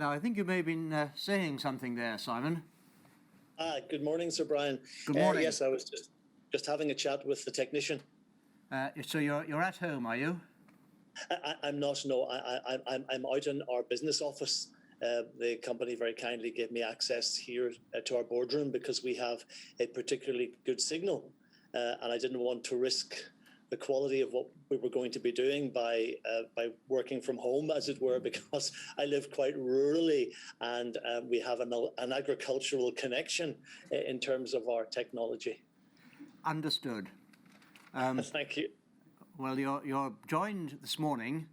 Now, I think you may have been saying something there, Simon. Good morning, Sir Brian. Good morning. Yes, I was just having a chat with the technician. So you're at home, are you? I'm not. No, I'm out in our business office. The company very kindly gave me access here to our boardroom because we have a particularly good signal, and I didn't want to risk the quality of what we were going to be doing by working from home, as it were, because I live quite rurally, and we have an agricultural connection in terms of our technology. Understood. Thank you. Well, you're joined this morning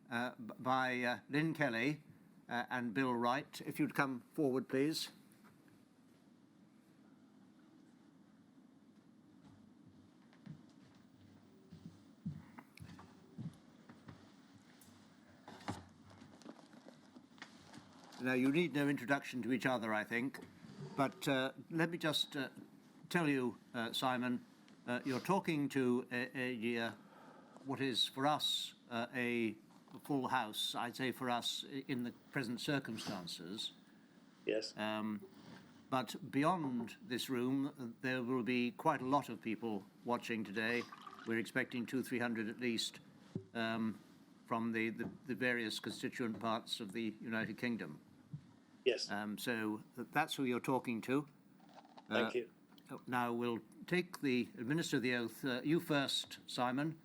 by Lynne Kelly and Bill Wright. If you'd come forward, please. Now, you need no introduction to each other, I think, but let me just tell you, Simon, you're talking to what is for us a full house, I'd say for us in the present circumstances. Yes. But beyond this room, there will be quite a lot of people watching today. We're expecting 200-300 at least from the various constituent parts of the United Kingdom. Yes. So that's who you're talking to. Thank you. Now we'll administer the oath. You first, Simon.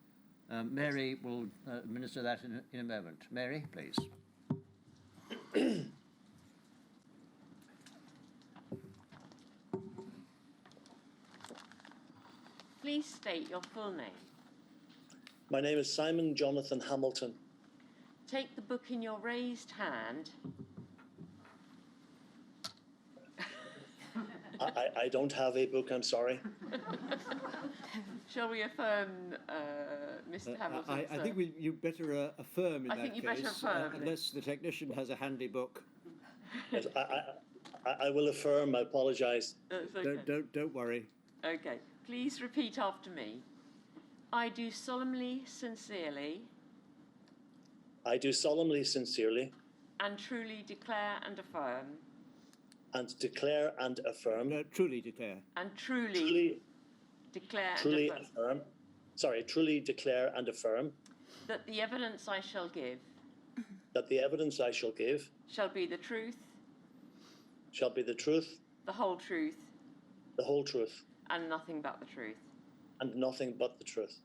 Mary will administer that in a moment. Mary, please. Please state your full name. My name is Simon Jonathan Hamilton. Take the book in your raised hand. I don't have a book, I'm sorry. Shall we affirm, Mr. Hamilton? I think you better affirm in that case. I think you better affirm. Unless the technician has a handy book. Yes, I will affirm, I apologise. Okay. Don't worry. Okay. Please repeat after me. I do solemnly, sincerely. I do solemnly, sincerely. And truly declare and affirm. And declare and affirm. No, truly declare. And truly declare truly and affirm. Truly declare and affirm. That the evidence I shall give. That the evidence I shall give. Shall be the truth. Shall be the truth. The whole truth. The whole truth. And nothing but the truth. And nothing but the truth.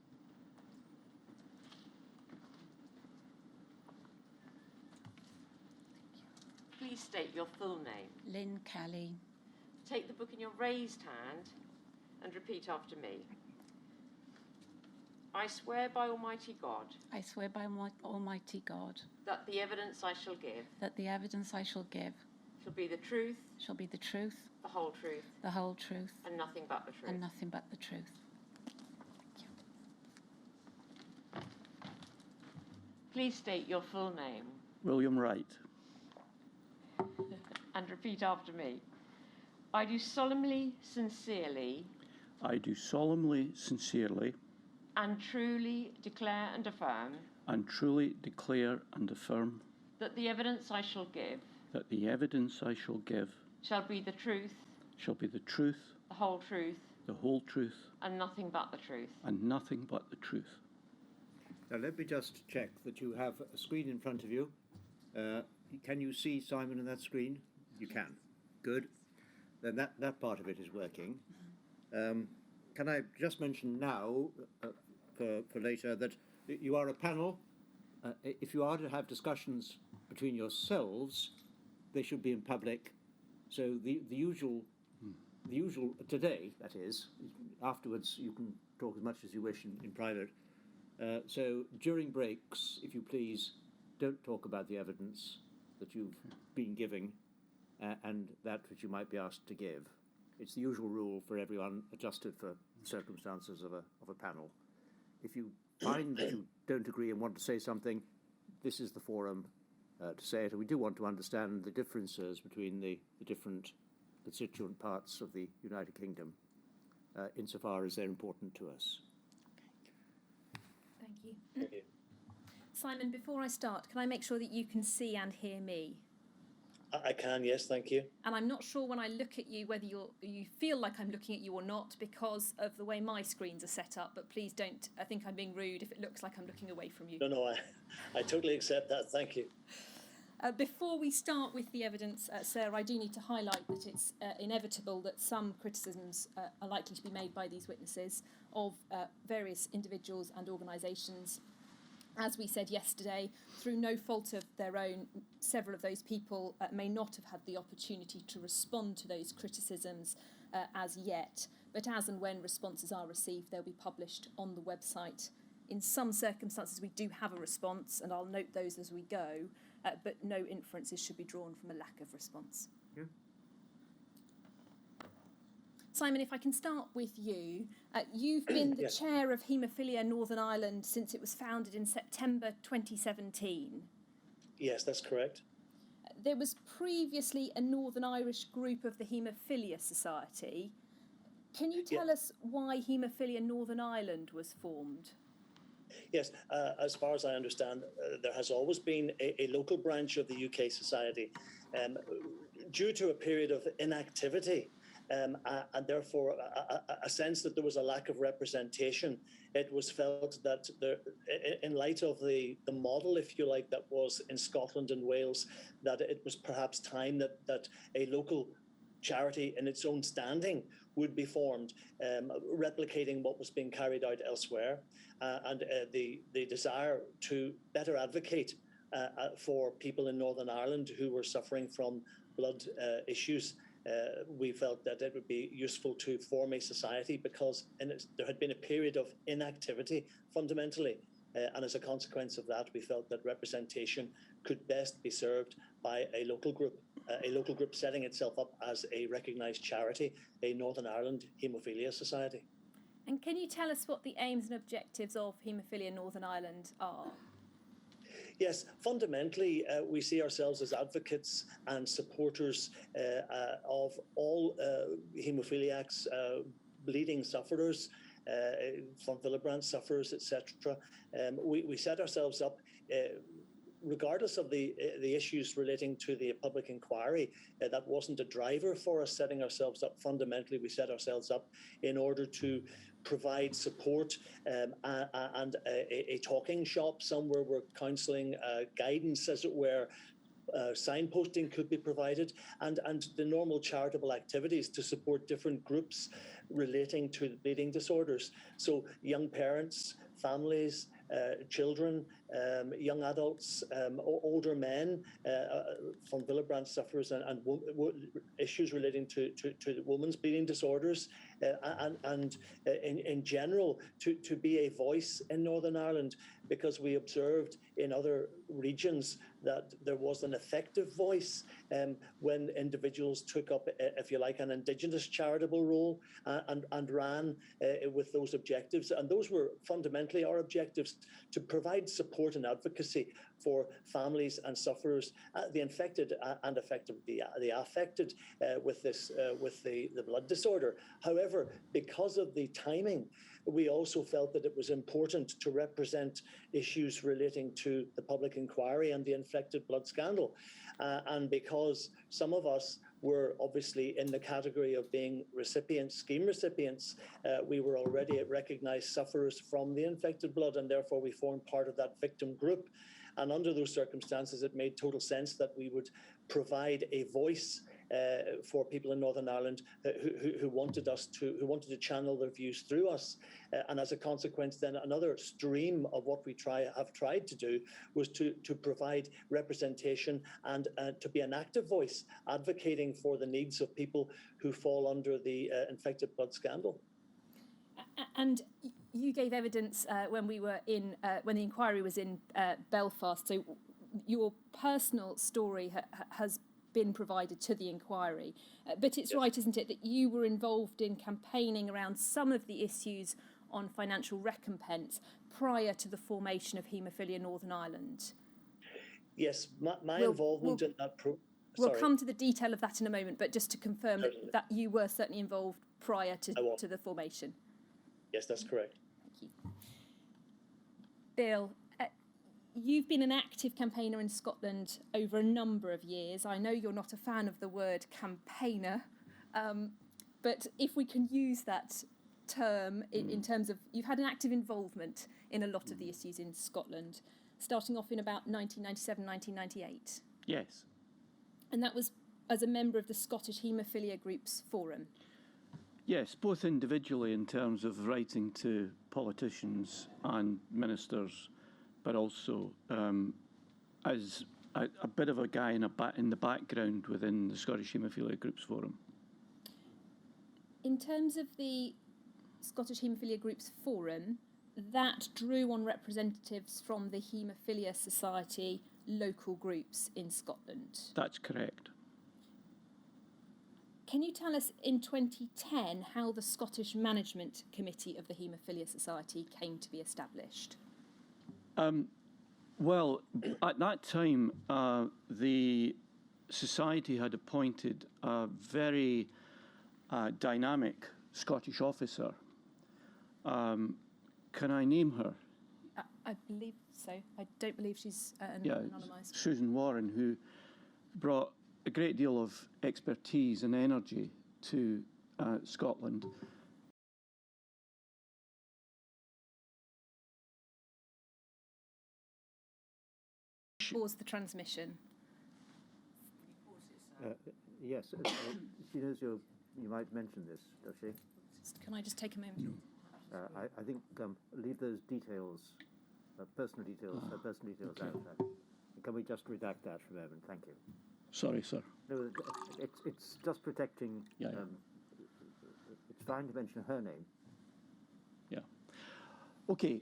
Please state your full name. Lynne Kelly. Take the book in your raised hand and repeat after me. I swear by Almighty God. I swear by Almighty God. That the evidence I shall give. That the evidence I shall give. Shall be the truth. Shall be the truth. The whole truth. The whole truth. And nothing but the truth. And nothing but the truth. Thank you. Please state your full name. William Wright. And repeat after me. I do solemnly, sincerely. I do solemnly, sincerely. And truly declare and affirm. And truly declare and affirm. That the evidence I shall give. That the evidence I shall give. Shall be the truth. Shall be the truth. The whole truth. The whole truth. And nothing but the truth. And nothing but the truth. Now let me just check that you have a screen in front of you. Can you see Simon on that screen? You can. Good. Then that part of it is working. Can I just mention now, for later, that you are a panel. If you are to have discussions between yourselves, they should be in public. So the usual today, that is. Afterwards, you can talk as much as you wish in private. So during breaks, if you please, don't talk about the evidence that you've been giving and that which you might be asked to give. It's the usual rule for everyone, adjusted for circumstances of a panel. If you find that you don't agree and want to say something, this is the forum to say it. And we do want to understand the differences between the different constituent parts of the United Kingdom, insofar as they're important to us. Thank you. Thank you. Simon, before I start, can I make sure that you can see and hear me? I can, yes, thank you. And I'm not sure when I look at you whether you feel like I'm looking at you or not because of the way my screens are set up, but please don't think I'm being rude if it looks like I'm looking away from you. No, I totally accept that, thank you. Before we start with the evidence, Sarah, I do need to highlight that it's inevitable that some criticisms are likely to be made by these witnesses of various individuals and organisations. As we said yesterday, through no fault of their own, several of those people may not have had the opportunity to respond to those criticisms as yet. But as and when responses are received, they'll be published on the website. In some circumstances, we do have a response, and I'll note those as we go, but no inferences should be drawn from a lack of response. Yeah. Simon, if I can start with you. You've been the Yes. chair of Haemophilia Northern Ireland since it was founded in September 2017. Yes, that's correct. There was previously a Northern Irish group of the Haemophilia Society. Can you tell us why Haemophilia Northern Ireland was formed? Yes, as far as I understand, there has always been a local branch of the UK Society. Due to a period of inactivity, and therefore a sense that there was a lack of representation, it was felt that in light of the model, if you like, that was in Scotland and Wales, that it was perhaps time that a local charity in its own standing would be formed, replicating what was being carried out elsewhere, and the desire to better advocate for people in Northern Ireland who were suffering from blood issues. We felt that it would be useful to form a society because there had been a period of inactivity fundamentally. And as a consequence of that, we felt that representation could best be served by a local group setting itself up as a recognised charity, a Northern Ireland Haemophilia Society. And can you tell us what the aims and objectives of Haemophilia Northern Ireland are? Yes, fundamentally, we see ourselves as advocates and supporters of all haemophiliacs, bleeding sufferers, von Willebrand sufferers, etc. We set ourselves up, regardless of the issues relating to the public inquiry. That wasn't a driver for us setting ourselves up. Fundamentally, we set ourselves up in order to provide support and a talking shop somewhere where counselling, guidance, as it were, signposting could be provided, and the normal charitable activities to support different groups relating to bleeding disorders. So young parents, families, children, young adults, older men, von Willebrand sufferers, and issues relating to women's bleeding disorders, and in general to be a voice in Northern Ireland, because we observed in other regions that there was an effective voice when individuals took up, if you like, an Indigenous charitable role and ran with those objectives. And those were fundamentally our objectives: to provide support and advocacy for families and sufferers, the infected and the affected with the blood disorder. However, because of the timing, we also felt that it was important to represent issues relating to the public inquiry and the infected blood scandal. And because some of us were obviously in the category of being scheme recipients, we were already recognised sufferers from the infected blood, and therefore we formed part of that victim group. And under those circumstances, it made total sense that we would provide a voice for people in Northern Ireland who wanted to channel their views through us. And as a consequence, then another stream of what we have tried to do was to provide representation and to be an active voice advocating for the needs of people who fall under the infected blood scandal. And you gave evidence when the inquiry was in Belfast. So your personal story has been provided to the inquiry. But it's right, isn't it, that you were involved in campaigning around some of the issues on financial recompense prior to the formation of Haemophilia Northern Ireland? Yes, my involvement in that... We'll come to the detail of that in a moment, but just to confirm that you were certainly involved prior to the formation. Yes, that's correct. Thank you. Bill, you've been an active campaigner in Scotland over a number of years. I know you're not a fan of the word campaigner, but if we can use that term in terms of you've had an active involvement in a lot of the issues in Scotland, starting off in about 1997, 1998. Yes. And that was as a member of the Scottish Haemophilia Group's forum. Yes, both individually in terms of writing to politicians and ministers, but also as a bit of a guy in the background within the Scottish Haemophilia Group's forum. In terms of the Scottish Haemophilia Group's forum, that drew on representatives from the Haemophilia Society local groups in Scotland. That's correct. Can you tell us in 2010 how the Scottish Management Committee of the Haemophilia Society came to be established? Well, at that time, the Society had appointed a very dynamic Scottish officer. Can I name her? I believe so. I don't believe she's anonymised. Susan Warren, who brought a great deal of expertise and energy to Scotland. Pause the transmission. Yes, she knows you might mention this, does she? Can I just take a moment? I think leave those details, personal details out. Can we just redact that for a moment? Thank you. Sorry, sir. No, it's just protecting. Yeah. It's fine to mention her name. Yeah. Okay.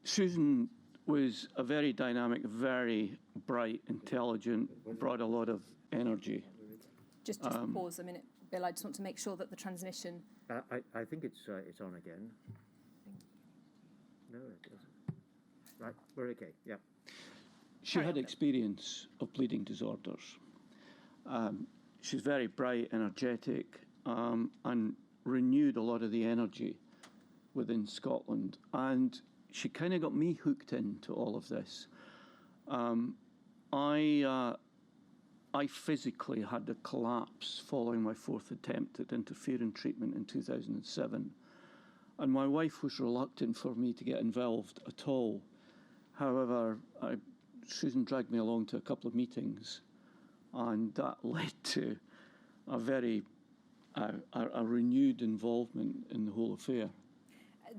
Susan was a very dynamic, very bright, intelligent, brought a lot of energy. Just pause a minute, Bill. I just want to make sure that the transmission. I think it's on again. No, it doesn't. Right, we're okay. Yeah. She had experience of bleeding disorders. She's very bright, energetic, and renewed a lot of the energy within Scotland. And she kind of got me hooked into all of this. I physically had a collapse following my fourth attempt at interferon treatment in 2007. And my wife was reluctant for me to get involved at all. However, Susan dragged me along to a couple of meetings, and that led to a very a renewed involvement in the whole affair.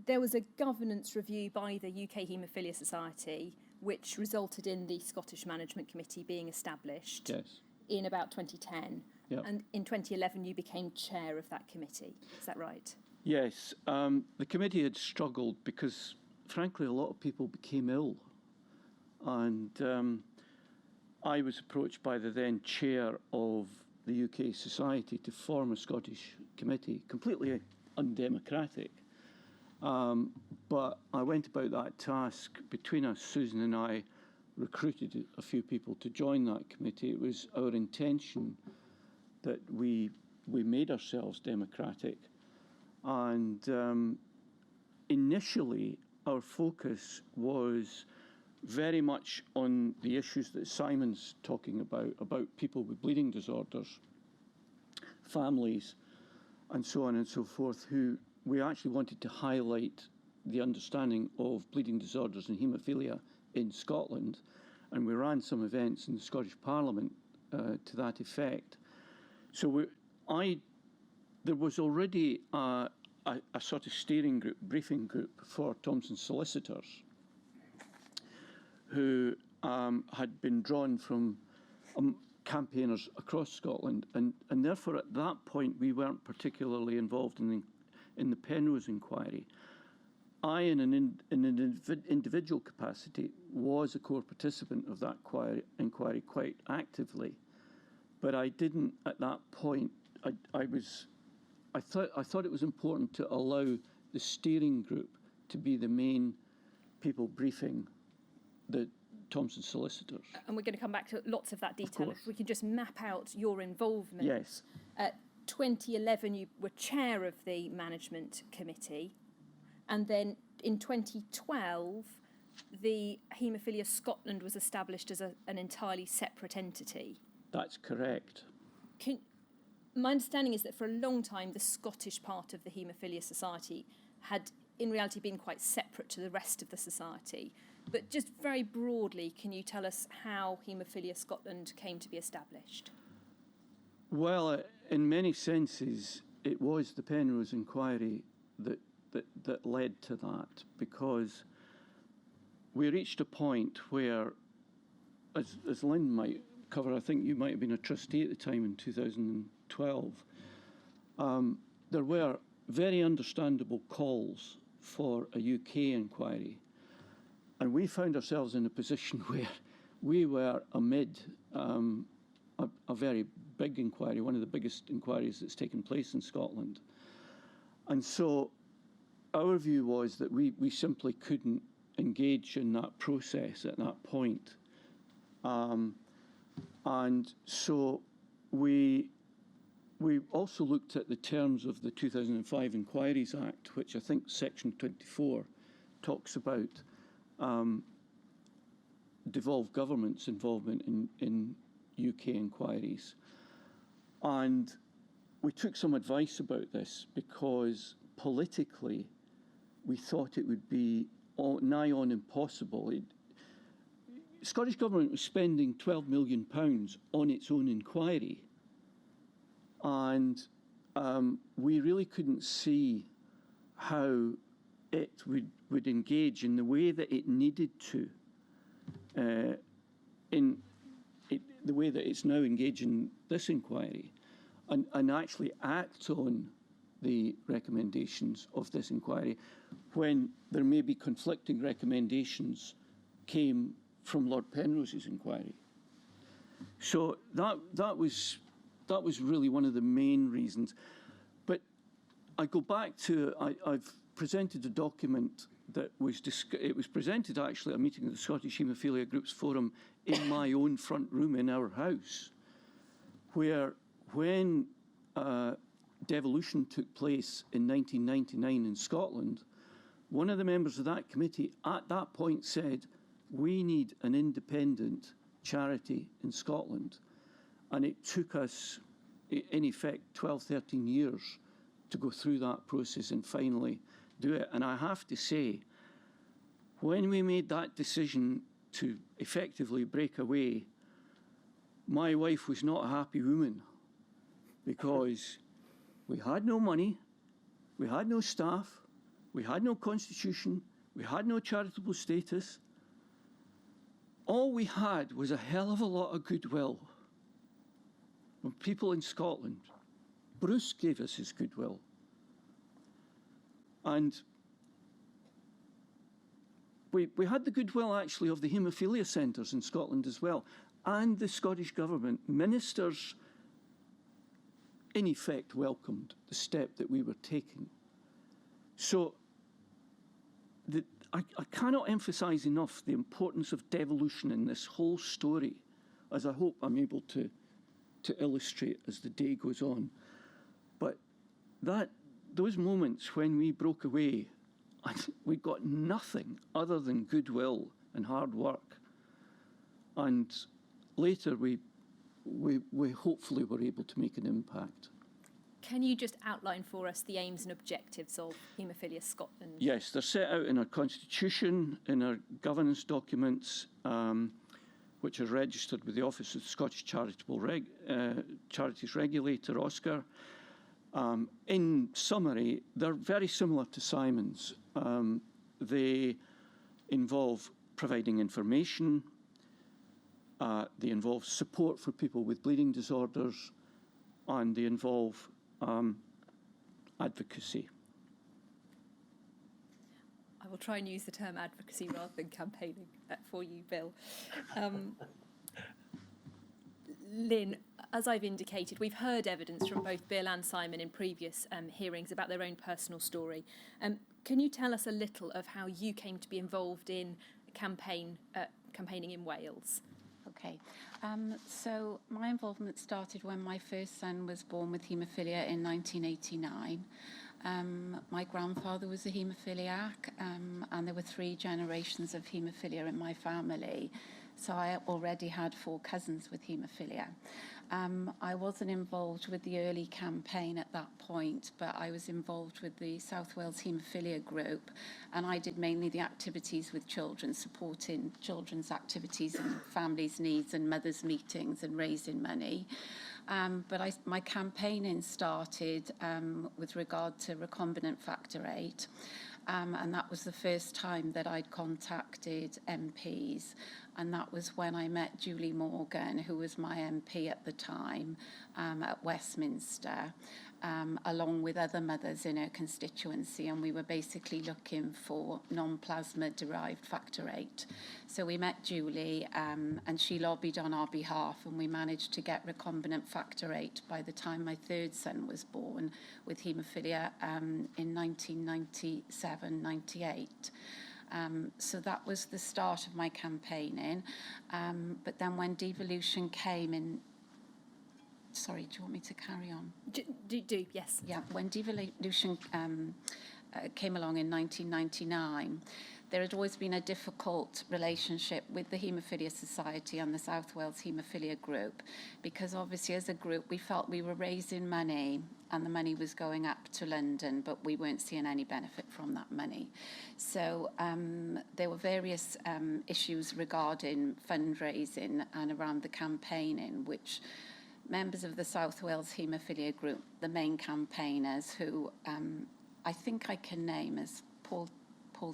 There was a governance review by the UK Haemophilia Society, which resulted in the Scottish Management Committee being established in about 2010. Yep. And in 2011, you became chair of that committee. Is that right? Yes. The committee had struggled because, frankly, a lot of people became ill. And I was approached by the then chair of the UK Society to form a Scottish committee, completely undemocratic. But I went about that task. Between us, Susan and I recruited a few people to join that committee. It was our intention that we made ourselves democratic. And initially, our focus was very much on the issues that Simon's talking about people with bleeding disorders, families, and so on and so forth, who we actually wanted to highlight the understanding of bleeding disorders and haemophilia in Scotland. And we ran some events in the Scottish Parliament to that effect. So there was already a sort of steering group, briefing group for Thomson solicitors, who had been drawn from campaigners across Scotland, and therefore at that point we weren't particularly involved in the Penrose inquiry. I, in an individual capacity, was a core participant of that inquiry quite actively, but I didn't at that point. I thought it was important to allow the steering group to be the main people briefing the Thomson solicitors. And we're going to come back to lots of that detail. If we can just map out your involvement. Yes. 2011, you were chair of the management committee, and then in 2012, the Haemophilia Scotland was established as an entirely separate entity. That's correct. My understanding is that for a long time, the Scottish part of the Haemophilia Society had in reality been quite separate to the rest of the society. But just very broadly, can you tell us how Haemophilia Scotland came to be established? Well, in many senses, it was the Penrose inquiry that led to that, because we reached a point where, as Lynne might cover, I think you might have been a trustee at the time in 2012, there were very understandable calls for a UK inquiry. And we found ourselves in a position where we were amid a very big inquiry, one of the biggest inquiries that's taken place in Scotland. And so our view was that we simply couldn't engage in that process at that point. And so we also looked at the terms of the 2005 Inquiries Act, which I think Section 24 talks about devolved government's involvement in UK inquiries. And we took some advice about this because politically we thought it would be nigh on impossible. Scottish Government was spending £12 million on its own inquiry, and we really couldn't see how it would engage in the way that it needed to, in the way that it's now engaging this inquiry, and actually act on the recommendations of this inquiry when there may be conflicting recommendations came from Lord Penrose's inquiry. So that was really one of the main reasons. But I go back to, I've presented a document that was presented actually at a meeting of the Scottish Haemophilia Groups Forum in my own front room in our house, where when devolution took place in 1999 in Scotland, one of the members of that committee at that point said, we need an independent charity in Scotland. And it took us, in effect, 12, 13 years to go through that process and finally do it. And I have to say, when we made that decision to effectively break away, my wife was not a happy woman, because we had no money, we had no staff, we had no constitution, we had no charitable status. All we had was a hell of a lot of goodwill from people in Scotland. Bruce gave us his goodwill. And we had the goodwill, actually, of the haemophilia centres in Scotland as well, and the Scottish Government. Ministers, in effect, welcomed the step that we were taking. So I cannot emphasise enough the importance of devolution in this whole story, as I hope I'm able to illustrate as the day goes on. But those moments when we broke away, we got nothing other than goodwill and hard work. And later we hopefully were able to make an impact. Can you just outline for us the aims and objectives of Haemophilia Scotland? Yes, they're set out in our constitution, in our governance documents, which are registered with the Office of the Scottish Charities Regulator, OSCAR. In summary, they're very similar to Simon's. They involve providing information, they involve support for people with bleeding disorders, and they involve advocacy. I will try and use the term advocacy rather than campaigning for you, Bill. Lynne, as I've indicated, we've heard evidence from both Bill and Simon in previous hearings about their own personal story. Can you tell us a little of how you came to be involved in campaigning in Wales? Okay, so my involvement started when my first son was born with haemophilia in 1989. My grandfather was a haemophiliac, and there were 3 generations of haemophilia in my family. So I already had 4 cousins with haemophilia. I wasn't involved with the early campaign at that point, but I was involved with the South Wales Haemophilia Group, and I did mainly the activities with children, supporting children's activities and families' needs and mothers' meetings and raising money. But my campaigning started with regard to recombinant factor VIII, and that was the first time that I'd contacted MPs, and that was when I met Julie Morgan, who was my MP at the time, at Westminster, along with other mothers in her constituency, and we were basically looking for non-plasma derived factor VIII. So we met Julie, and she lobbied on our behalf, and we managed to get recombinant factor VIII by the time my 3rd son was born with haemophilia in 1997-98. So that was the start of my campaigning. But then when devolution came in, sorry, do you want me to carry on? Do yes. Yeah, when devolution came along in 1999, there had always been a difficult relationship with the Haemophilia Society and the South Wales Haemophilia Group, because obviously as a group we felt we were raising money and the money was going up to London, but we weren't seeing any benefit from that money. So there were various issues regarding fundraising and around the campaigning, which members of the South Wales Haemophilia Group, the main campaigners, who I think I can name as Paul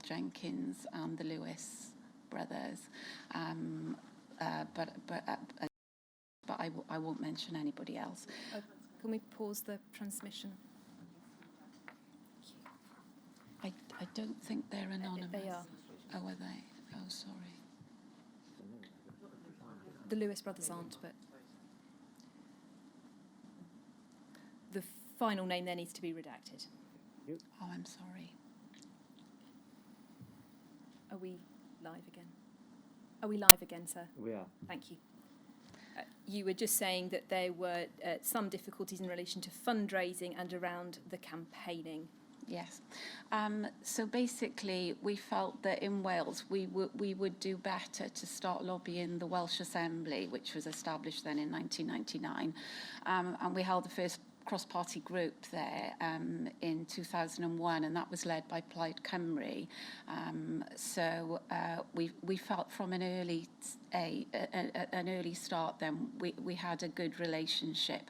Jenkins and the Lewis brothers, but I won't mention anybody else. Can we pause the transmission? I don't think they're anonymous. They are. Oh, are they? Oh, sorry. The Lewis brothers aren't, but the final name there needs to be redacted. Oh, I'm sorry. Are we live again? Are we live again, sir? We are. Thank you. You were just saying that there were some difficulties in relation to fundraising and around the campaigning. Yes. So basically, we felt that in Wales we would do better to start lobbying the Welsh Assembly, which was established then in 1999, and we held the first cross-party group there in 2001, and that was led by Plaid Cymru. So we felt from an early start then we had a good relationship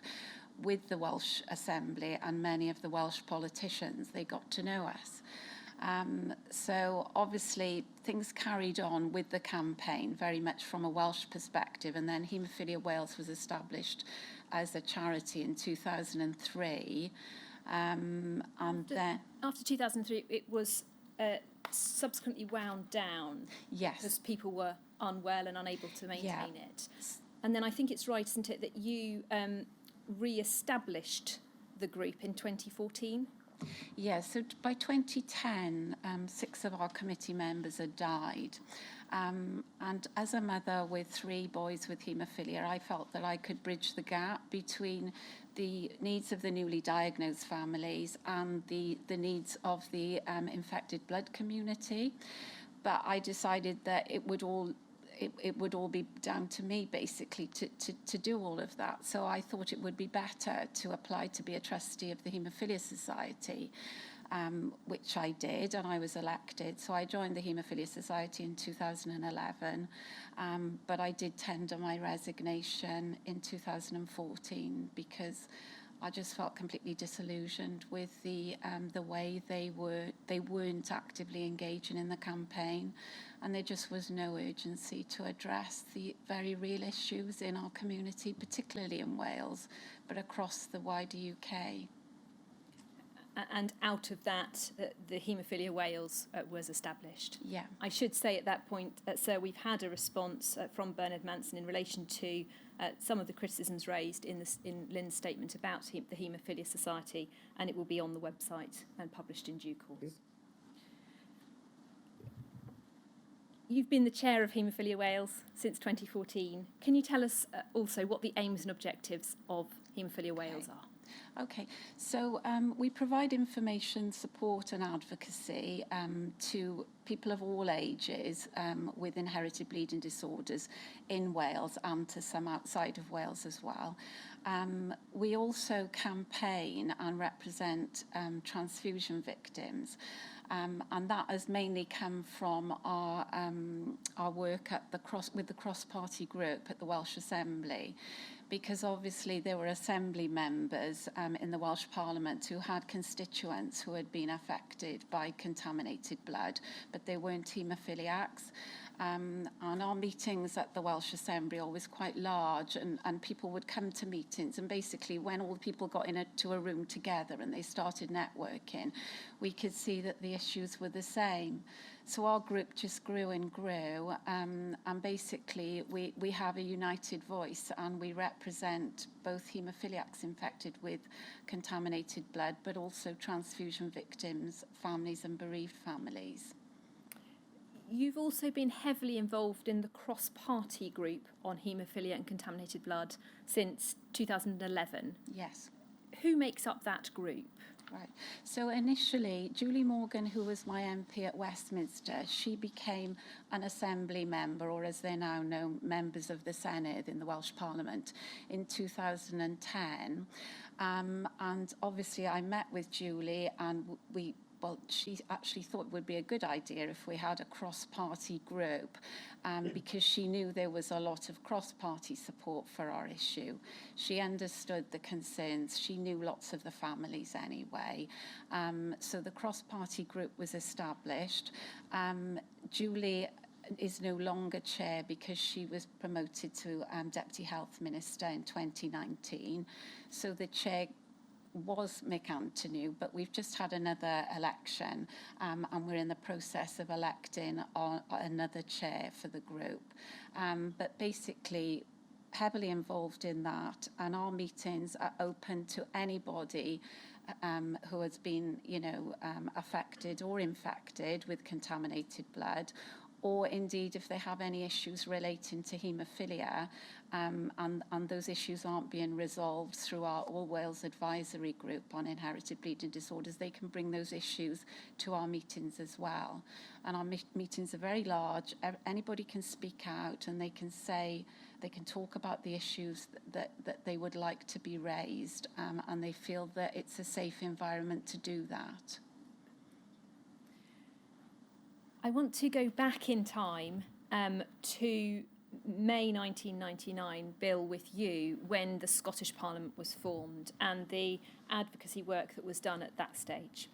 with the Welsh Assembly and many of the Welsh politicians. They got to know us. So obviously things carried on with the campaign very much from a Welsh perspective, and then Haemophilia Wales was established as a charity in 2003. After 2003, it was subsequently wound down. Yes. Because people were unwell and unable to maintain it. And then I think it's right, isn't it, that you re-established the group in 2014? Yes, so by 2010, 6 of our committee members had died. And as a mother with 3 boys with haemophilia, I felt that I could bridge the gap between the needs of the newly diagnosed families and the needs of the infected blood community. But I decided that it would all be down to me, basically, to do all of that. So I thought it would be better to apply to be a trustee of the Haemophilia Society, which I did, and I was elected. So I joined the Haemophilia Society in 2011, but I did tender my resignation in 2014 because I just felt completely disillusioned with the way they weren't actively engaging in the campaign, and there just was no urgency to address the very real issues in our community, particularly in Wales, but across the wider UK. And out of that, the Haemophilia Wales was established. Yeah. I should say at that point, sir, we've had a response from Bernard Manson in relation to some of the criticisms raised in Lynne's statement about the Haemophilia Society, and it will be on the website and published in due course. Yes. You've been the chair of Haemophilia Wales since 2014. Can you tell us also what the aims and objectives of Haemophilia Wales are? Okay, so we provide information, support and advocacy to people of all ages with inherited bleeding disorders in Wales and to some outside of Wales as well. We also campaign and represent transfusion victims. And that has mainly come from our work at with the cross-party group at the Welsh Assembly, because obviously there were Assembly members in the Welsh Parliament who had constituents who had been affected by contaminated blood, but they weren't haemophiliacs. And our meetings at the Welsh Assembly are always quite large, and people would come to meetings, and basically when all the people got into a room together and they started networking, we could see that the issues were the same. So our group just grew and grew, and basically we have a united voice, and we represent both haemophiliacs infected with contaminated blood, but also transfusion victims, families and bereaved families. You've also been heavily involved in the cross-party group on haemophilia and contaminated blood since 2011. Yes. Who makes up that group? Right. So initially, Julie Morgan, who was my MP at Westminster, she became an Assembly member, or as they're now known, members of the Senedd in the Welsh Parliament in 2010. And obviously I met with Julie, and she actually thought it would be a good idea if we had a cross-party group, because she knew there was a lot of cross-party support for our issue. She understood the concerns. She knew lots of the families anyway. So the cross-party group was established. Julie is no longer chair because she was promoted to Deputy Health Minister in 2019. So the chair was Mick Anthony, but we've just had another election, and we're in the process of electing another chair for the group. But basically, heavily involved in that, and our meetings are open to anybody who has been, affected or infected with contaminated blood, or indeed if they have any issues relating to haemophilia, and those issues aren't being resolved through our All Wales Advisory Group on inherited bleeding disorders, they can bring those issues to our meetings as well. And our meetings are very large. Anybody can speak out, and they can talk about the issues that they would like to be raised, and they feel that it's a safe environment to do that. I want to go back in time to May 1999, Bill, with you, when the Scottish Parliament was formed and the advocacy work that was done at that stage.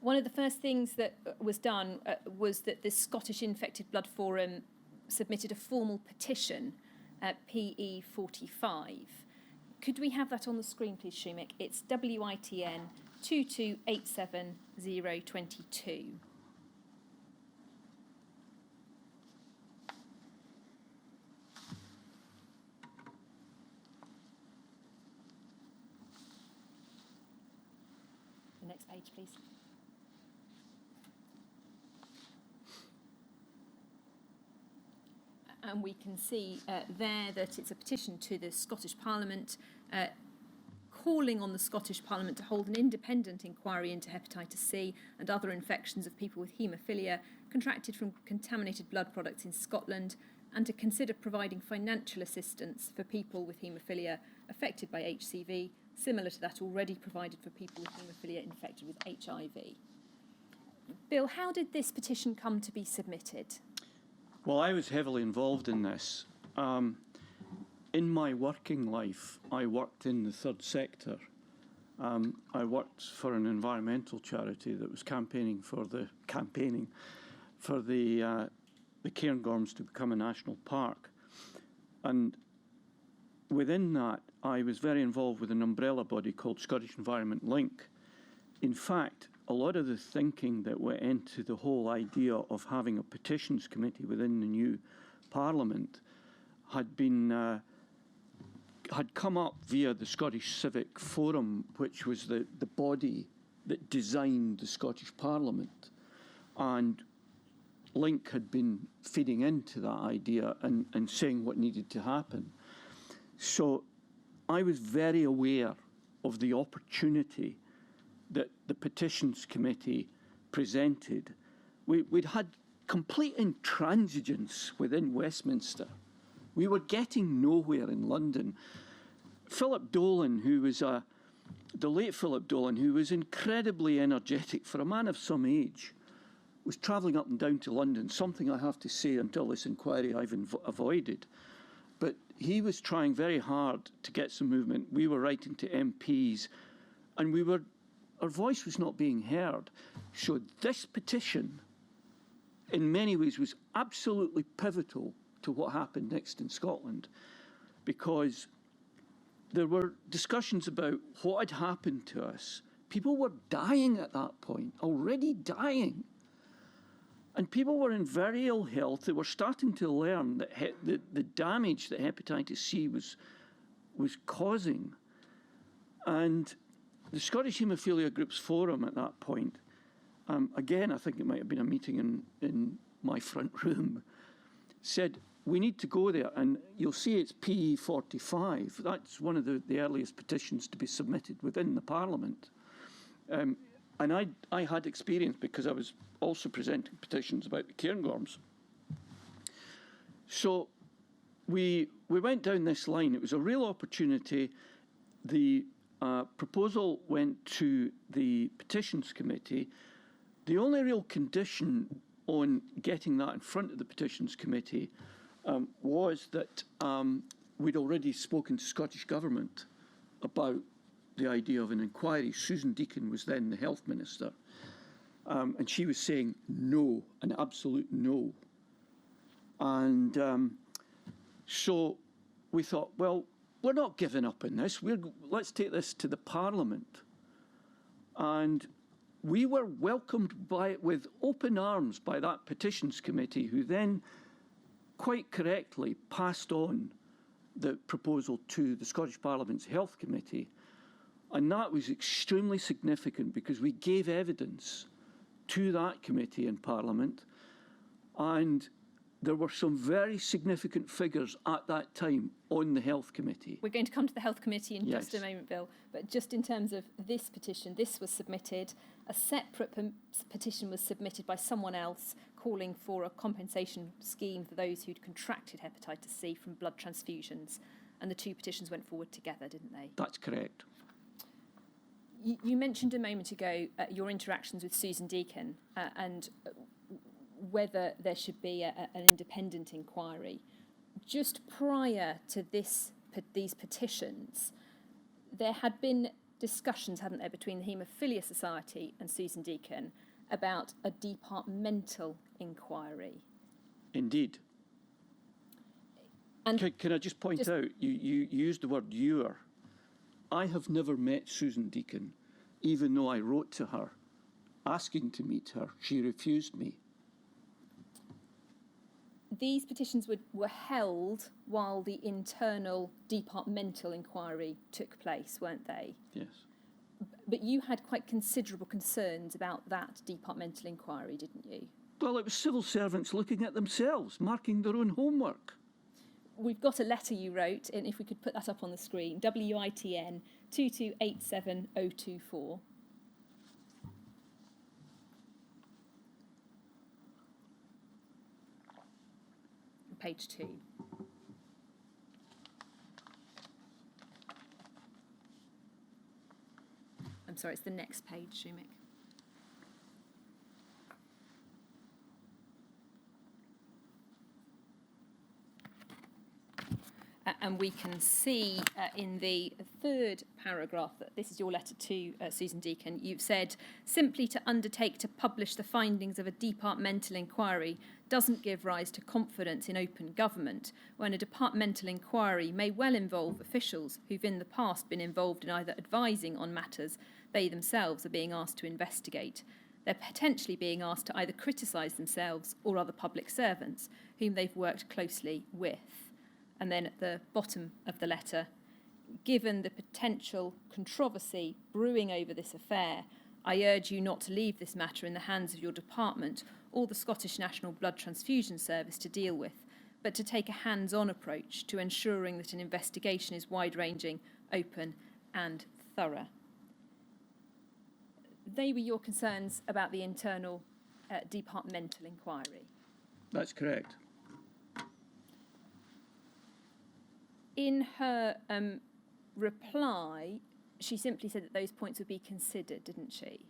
One of the first things that was done was that the Scottish Infected Blood Forum submitted a formal petition at PE 45. Could we have that on the screen, please, Shumik? It's WITN 2287022. Next page, please. And we can see there that it's a petition to the Scottish Parliament calling on the Scottish Parliament to hold an independent inquiry into hepatitis C and other infections of people with haemophilia contracted from contaminated blood products in Scotland, and to consider providing financial assistance for people with haemophilia affected by HCV, similar to that already provided for people with haemophilia infected with HIV. Bill, how did this petition come to be submitted? Well, I was heavily involved in this. In my working life, I worked in the third sector. I worked for an environmental charity that was campaigning for the Cairngorms to become a national park. And within that, I was very involved with an umbrella body called Scottish Environment Link. In fact, a lot of the thinking that went into the whole idea of having a petitions committee within the new Parliament had come up via the Scottish Civic Forum, which was the body that designed the Scottish Parliament. And Link had been feeding into that idea and saying what needed to happen. So I was very aware of the opportunity that the Petitions Committee presented. We'd had complete intransigence within Westminster. We were getting nowhere in London. Philip Dolan, the late Philip Dolan, who was incredibly energetic for a man of some age, was travelling up and down to London, something I have to say until this inquiry I've avoided. But he was trying very hard to get some movement. We were writing to MPs, and our voice was not being heard. So this petition, in many ways, was absolutely pivotal to what happened next in Scotland, because there were discussions about what had happened to us. People were dying at that point, already dying. And people were in very ill health. They were starting to learn that the damage that hepatitis C was causing. And the Scottish Haemophilia Group's forum at that point, again, I think it might have been a meeting in my front room, said, we need to go there. And you'll see it's PE 45. That's one of the earliest petitions to be submitted within the Parliament. And I had experience because I was also presenting petitions about the cairngorms. So we went down this line. It was a real opportunity. The proposal went to the Petitions Committee. The only real condition on getting that in front of the Petitions Committee was that we'd already spoken to Scottish Government about the idea of an inquiry. Susan Deakin was then the Health Minister, and she was saying no, an absolute no. And so we thought, well, we're not giving up on this. Let's take this to the Parliament. And we were welcomed with open arms by that Petitions Committee, who then quite correctly passed on the proposal to the Scottish Parliament's Health Committee. And that was extremely significant because we gave evidence to that committee in Parliament, and there were some very significant figures at that time on the Health Committee. We're going to come to the Health Committee in Yes. just a moment, Bill. But just in terms of this petition, this was submitted. A separate petition was submitted by someone else calling for a compensation scheme for those who'd contracted hepatitis C from blood transfusions. And the two petitions went forward together, didn't they? That's correct. You mentioned a moment ago your interactions with Susan Deakin and whether there should be an independent inquiry. Just prior to these petitions, there had been discussions, hadn't there, between the Haemophilia Society and Susan Deakin about a departmental inquiry. Indeed. And Can I just point out, you used the word "you're." I have never met Susan Deakin, even though I wrote to her asking to meet her. She refused me. these petitions were held while the internal departmental inquiry took place, weren't they? Yes. But you had quite considerable concerns about that departmental inquiry, didn't you? Well, it was civil servants looking at themselves, marking their own homework. We've got a letter you wrote, and if we could put that up on the screen, WITN 2287024. Page 2. I'm sorry, it's the next page, Shumik. And we can see in the third paragraph that this is your letter to Susan Deakin. You've said, simply to undertake to publish the findings of a departmental inquiry doesn't give rise to confidence in open government, when a departmental inquiry may well involve officials who've in the past been involved in either advising on matters they themselves are being asked to investigate. They're potentially being asked to either criticise themselves or other public servants whom they've worked closely with. And then at the bottom of the letter, given the potential controversy brewing over this affair, I urge you not to leave this matter in the hands of your department or the Scottish National Blood Transfusion Service to deal with, but to take a hands-on approach to ensuring that an investigation is wide-ranging, open and thorough. They were your concerns about the internal departmental inquiry. That's correct. In her reply, she simply said that those points would be considered, didn't she?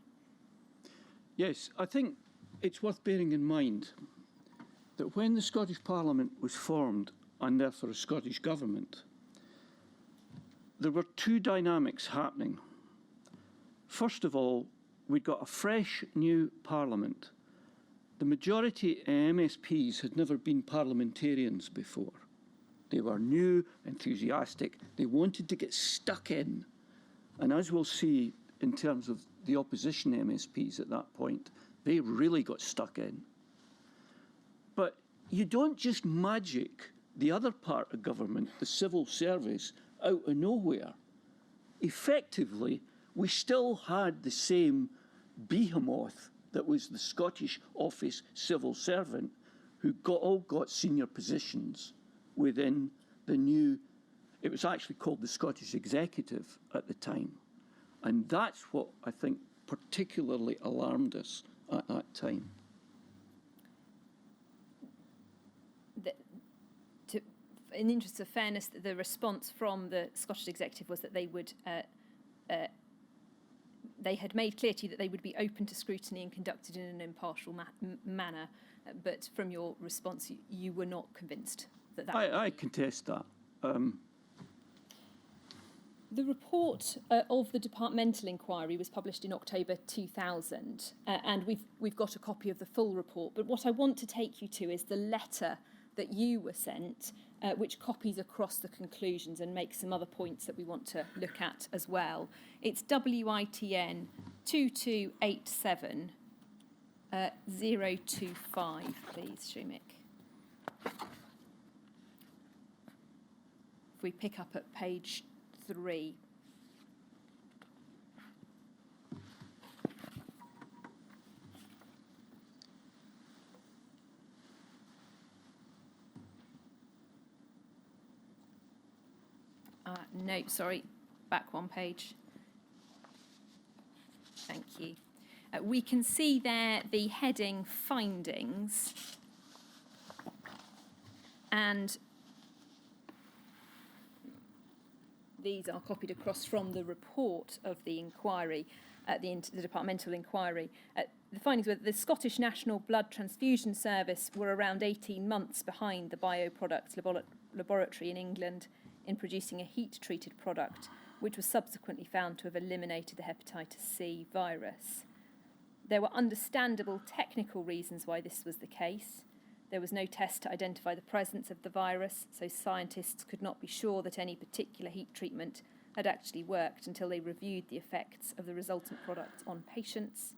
Yes, I think it's worth bearing in mind that when the Scottish Parliament was formed, and therefore a Scottish Government, there were two dynamics happening. First of all, we'd got a fresh new Parliament. The majority MSPs had never been parliamentarians before. They were new, enthusiastic. They wanted to get stuck in. And as we'll see in terms of the opposition MSPs at that point, they really got stuck in. But you don't just magic the other part of government, the civil service, out of nowhere. Effectively, we still had the same behemoth that was the Scottish Office civil servant who all got senior positions within the new, it was actually called the Scottish Executive at the time. And that's what I think particularly alarmed us at that time. In the interest of fairness, the response from the Scottish Executive was that they would, they had made clear to you that they would be open to scrutiny and conducted in an impartial manner. But from your response, you were not convinced that that. I contest that. The report of the departmental inquiry was published in October 2000, and we've got a copy of the full report. But what I want to take you to is the letter that you were sent, which copies across the conclusions and makes some other points that we want to look at as well. It's WITN 2287 025, please, Shumik. If we pick up at page 3. No, sorry, back one page. Thank you. We can see there the heading findings, and these are copied across from the report of the inquiry, the departmental inquiry. The findings were that the Scottish National Blood Transfusion Service were around 18 months behind the Bioproducts Laboratory in England in producing a heat-treated product, which was subsequently found to have eliminated the hepatitis C virus. There were understandable technical reasons why this was the case. There was no test to identify the presence of the virus, so scientists could not be sure that any particular heat treatment had actually worked until they reviewed the effects of the resultant product on patients.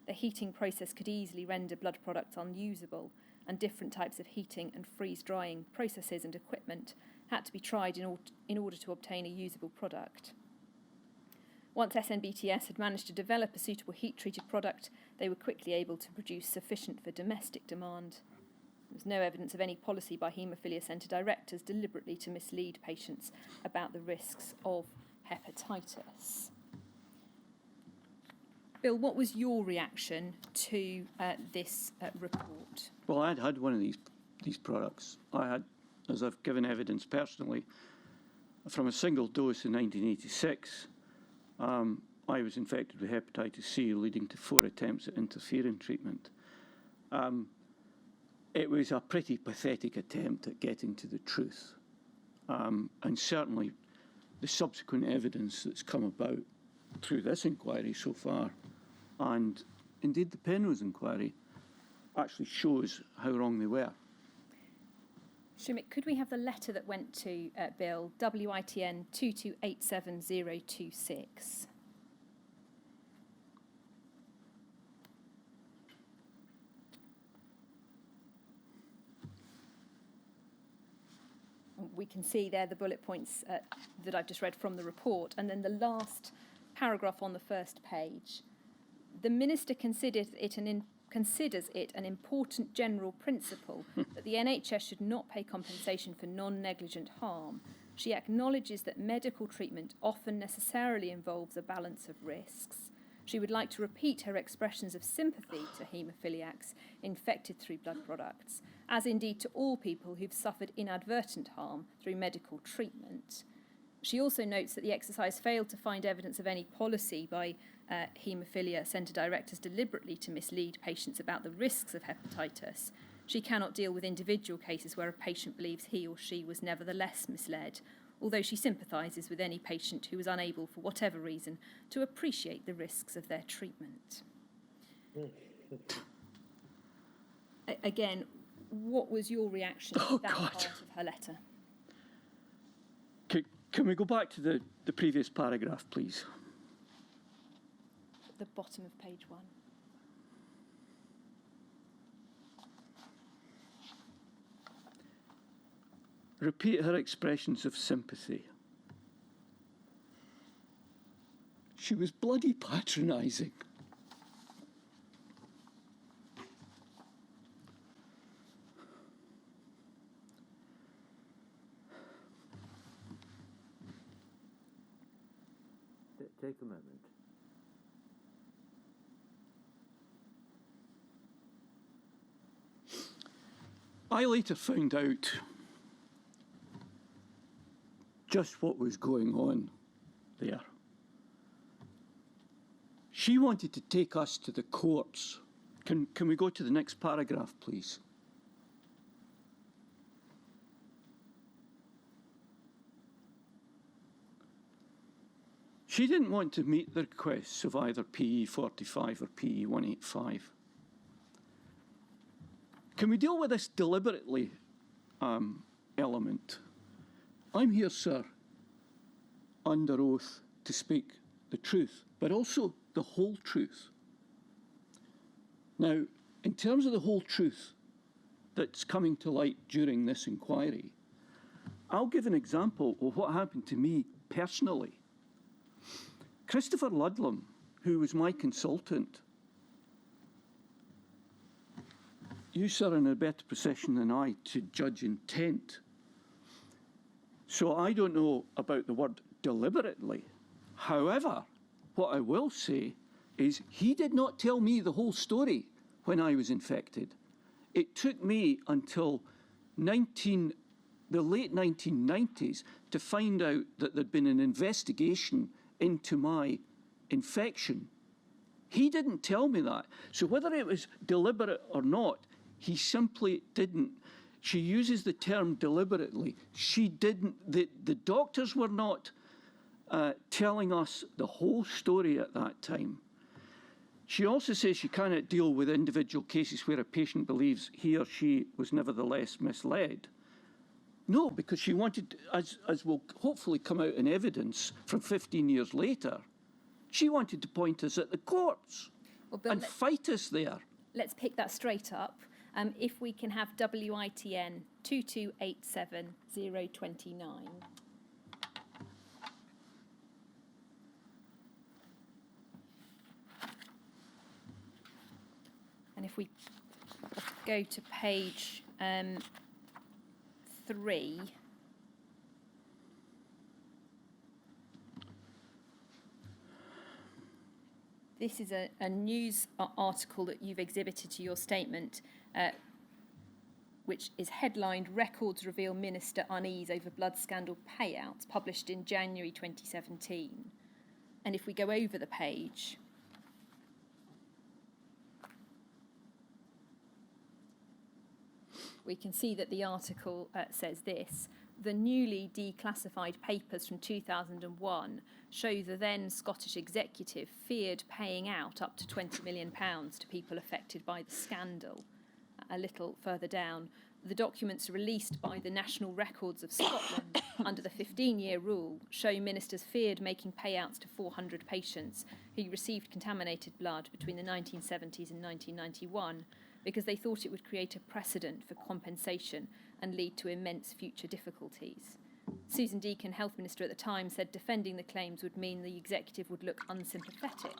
The heating process could easily render blood products unusable, and different types of heating and freeze-drying processes and equipment had to be tried in order to obtain a usable product. Once SNBTS had managed to develop a suitable heat-treated product, they were quickly able to produce sufficient for domestic demand. There was no evidence of any policy by haemophilia centre directors deliberately to mislead patients about the risks of hepatitis. Bill, what was your reaction to this report? Well, I'd had one of these products. I had, as I've given evidence personally, from a single dose in 1986, I was infected with hepatitis C, leading to 4 attempts at interferon treatment. It was a pretty pathetic attempt at getting to the truth. And certainly the subsequent evidence that's come about through this inquiry so far, and indeed the Penrose inquiry, actually shows how wrong they were. Shumik, could we have the letter that went to Bill, WITN 2287026? We can see there the bullet points that I've just read from the report, and then the last paragraph on the first page. The Minister considers it an important general principle that the NHS should not pay compensation for non-negligent harm, She acknowledges that medical treatment often necessarily involves a balance of risks. She would like to repeat her expressions of sympathy to haemophiliacs infected through blood products, as indeed to all people who've suffered inadvertent harm through medical treatment. She also notes that the exercise failed to find evidence of any policy by haemophilia centre directors deliberately to mislead patients about the risks of hepatitis. She cannot deal with individual cases where a patient believes he or she was nevertheless misled, although she sympathises with any patient who was unable, for whatever reason, to appreciate the risks of their treatment. Again, what was your reaction to that part of her letter? Can we go back to the previous paragraph, please? At the bottom of page 1. Repeat her expressions of sympathy. She was bloody patronising. Take a moment. I later found out just what was going on there. She wanted to take us to the courts. Can we go to the next paragraph, please? She didn't want to meet the requests of either PE 45 or PE 185. Can we deal with this deliberately element? I'm here, sir, under oath to speak the truth, but also the whole truth. Now, in terms of the whole truth that's coming to light during this inquiry, I'll give an example of what happened to me personally. Christopher Ludlam, who was my consultant, you, sir, are in a better position than I to judge intent. So I don't know about the word deliberately. However, what I will say is he did not tell me the whole story when I was infected. It took me until the late 1990s to find out that there'd been an investigation into my infection. He didn't tell me that. So whether it was deliberate or not, he simply didn't. She uses the term deliberately. She didn't. The doctors were not telling us the whole story at that time. She also says she cannot deal with individual cases where a patient believes he or she was nevertheless misled. No, because she wanted, as will hopefully come out in evidence from 15 years later, she wanted to point us at the courts and fight us there. Let's pick that straight up. If we can have WITN 2287029. And if we go to page 3, this is a news article that you've exhibited to your statement, which is headlined "Records Reveal Minister Unease Over Blood Scandal Payouts," published in January 2017. And if we go over the page, we can see that the article says this: the newly declassified papers from 2001 show the then Scottish executive feared paying out up to £20 million to people affected by the scandal. A little further down, the documents released by the National Records of Scotland under the 15-year rule show ministers feared making payouts to 400 patients who received contaminated blood between the 1970s and 1991 because they thought it would create a precedent for compensation and lead to immense future difficulties. Susan Deakin, Health Minister at the time, said defending the claims would mean the executive would look unsympathetic,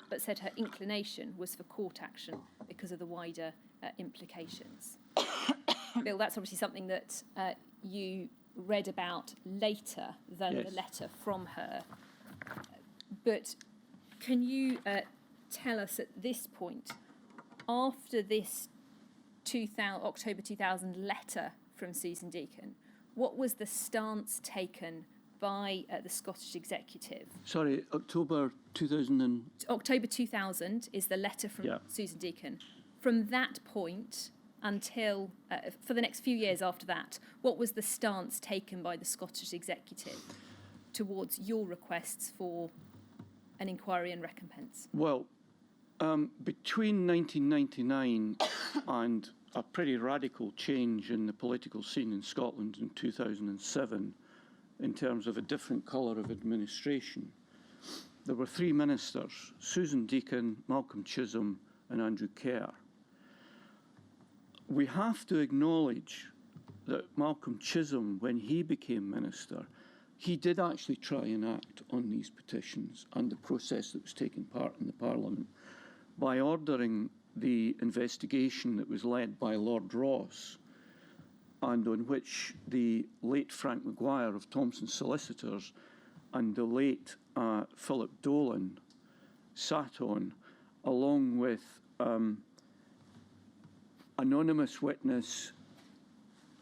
but said her inclination was for court action because of the wider implications. Bill, that's obviously something that you read about later than Yes. the letter from her. But can you tell us at this point, after this October 2000 letter from Susan Deacon, what was the stance taken by the Scottish Executive? Sorry, October 2000 and... October 2000 is the letter from Yeah. Susan Deacon. From that point until, for the next few years after that, what was the stance taken by the Scottish Executive towards your requests for an inquiry and recompense? Well, between 1999 and a pretty radical change in the political scene in Scotland in 2007, in terms of a different colour of administration, there were three ministers, Susan Deacon, Malcolm Chisholm and Andrew Kerr. We have to acknowledge that Malcolm Chisholm, when he became minister, he did actually try and act on these petitions and the process that was taking part in the Parliament by ordering the investigation that was led by Lord Ross and on which the late Frank Maguire of Thomson Solicitors and the late Philip Dolan sat on, along with anonymous witness,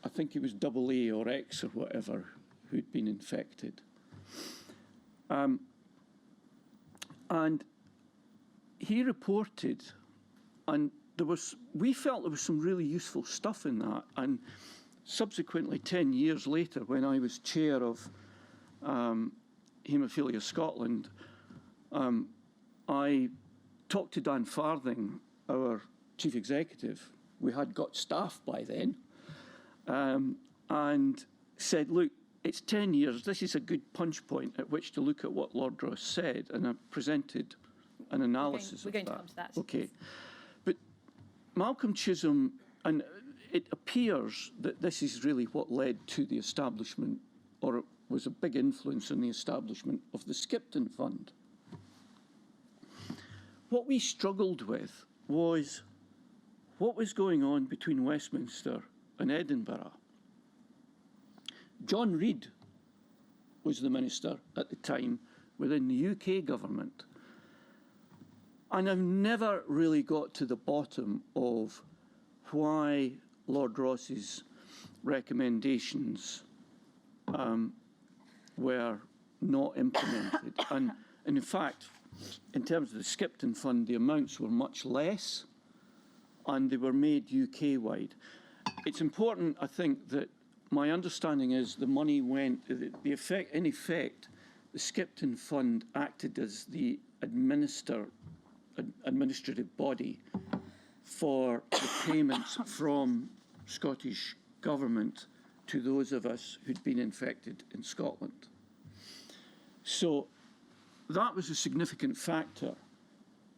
I think he was AA or X or whatever, who'd been infected. And he reported, and we felt there was some really useful stuff in that. And subsequently, 10 years later, when I was chair of Haemophilia Scotland, I talked to Dan Farthing, our chief executive. We had got staff by then, and said, look, it's 10 years. This is a good punch point at which to look at what Lord Ross said, and I presented an analysis We're going of to come to that. Okay. But Malcolm Chisholm, and it appears that this is really what led to the establishment, or it was a big influence in the establishment of the Skipton Fund. What we struggled with was what was going on between Westminster and Edinburgh. John Reid was the minister at the time within the UK government. And I've never really got to the bottom of why Lord Ross's recommendations were not implemented. And in fact, in terms of the Skipton Fund, the amounts were much less, and they were made UK-wide. It's important, I think, that my understanding is the money went, in effect, the Skipton Fund acted as the administrative body for the payments from Scottish Government to those of us who'd been infected in Scotland. So that was a significant factor.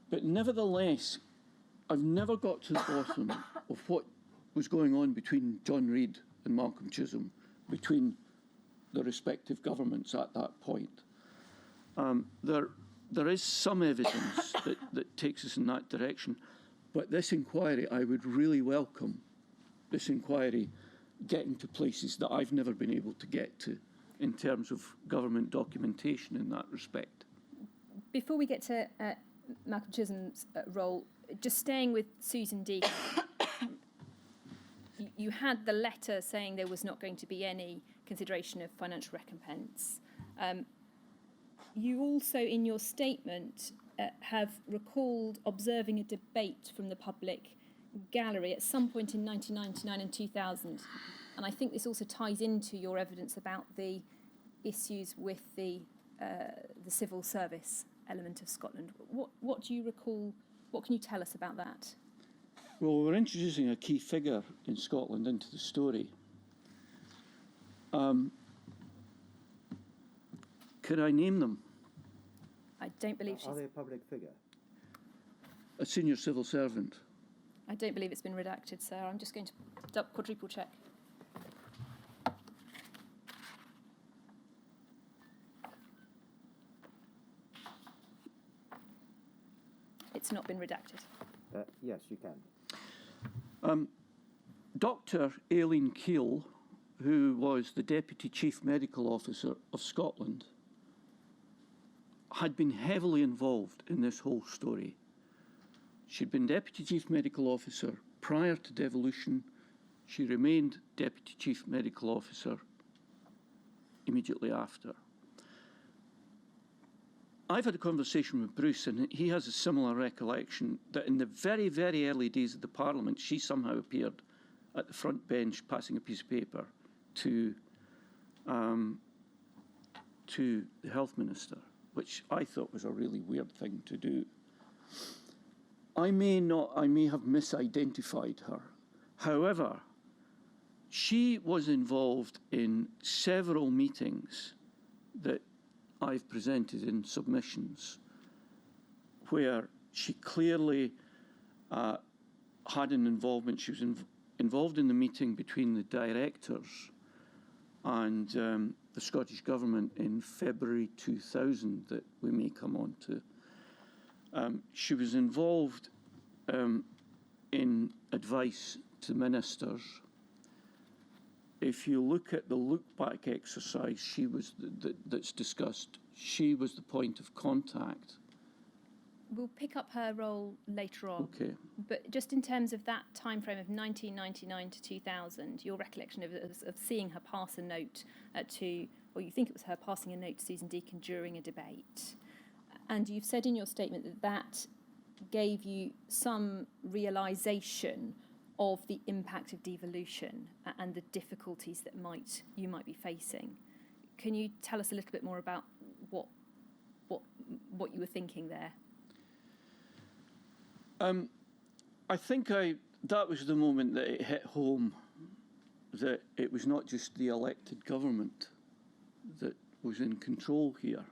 But nevertheless, I've never got to the bottom of what was going on between John Reid and Malcolm Chisholm, between the respective governments at that point. There is some evidence that takes us in that direction, but this inquiry, I would really welcome this inquiry getting to places that I've never been able to get to in terms of government documentation in that respect. Before we get to Malcolm Chisholm's role, just staying with Susan Deacon, you had the letter saying there was not going to be any consideration of financial recompense. You also, in your statement, have recalled observing a debate from the public gallery at some point in 1999 and 2000. And I think this also ties into your evidence about the issues with the civil service element of Scotland. What do you recall? What can you tell us about that? Well, we're introducing a key figure in Scotland into the story. Could I name them? I don't believe Are they a public figure? A senior civil servant. I don't believe it's been redacted, sir. I'm just going to quadruple check. It's not been redacted. Yes, you can. Dr. Aileen Keel who was the Deputy Chief Medical Officer of Scotland, had been heavily involved in this whole story. She'd been Deputy Chief Medical Officer prior to devolution. She remained Deputy Chief Medical Officer immediately after. I've had a conversation with Bruce, and he has a similar recollection that in the very, very early days of the Parliament, she somehow appeared at the front bench passing a piece of paper to the Health Minister, which I thought was a really weird thing to do. I may have misidentified her. However, she was involved in several meetings that I've presented in submissions where she clearly had an involvement. She was involved in the meeting between the directors and the Scottish Government in February 2000 that we may come on to. She was involved in advice to ministers. If you look at the look-back exercise that's discussed, she was the point of contact. We'll pick up her role later on. Okay. But just in terms of that time frame of 1999 to 2000, your recollection of seeing her pass a note or you think it was her passing a note to Susan Deacon during a debate, and you've said in your statement that gave you some realisation of the impact of devolution and the difficulties that you might be facing. Can you tell us a little bit more about what you were thinking there? I think that was the moment that it hit home that it was not just the elected government that was in control here.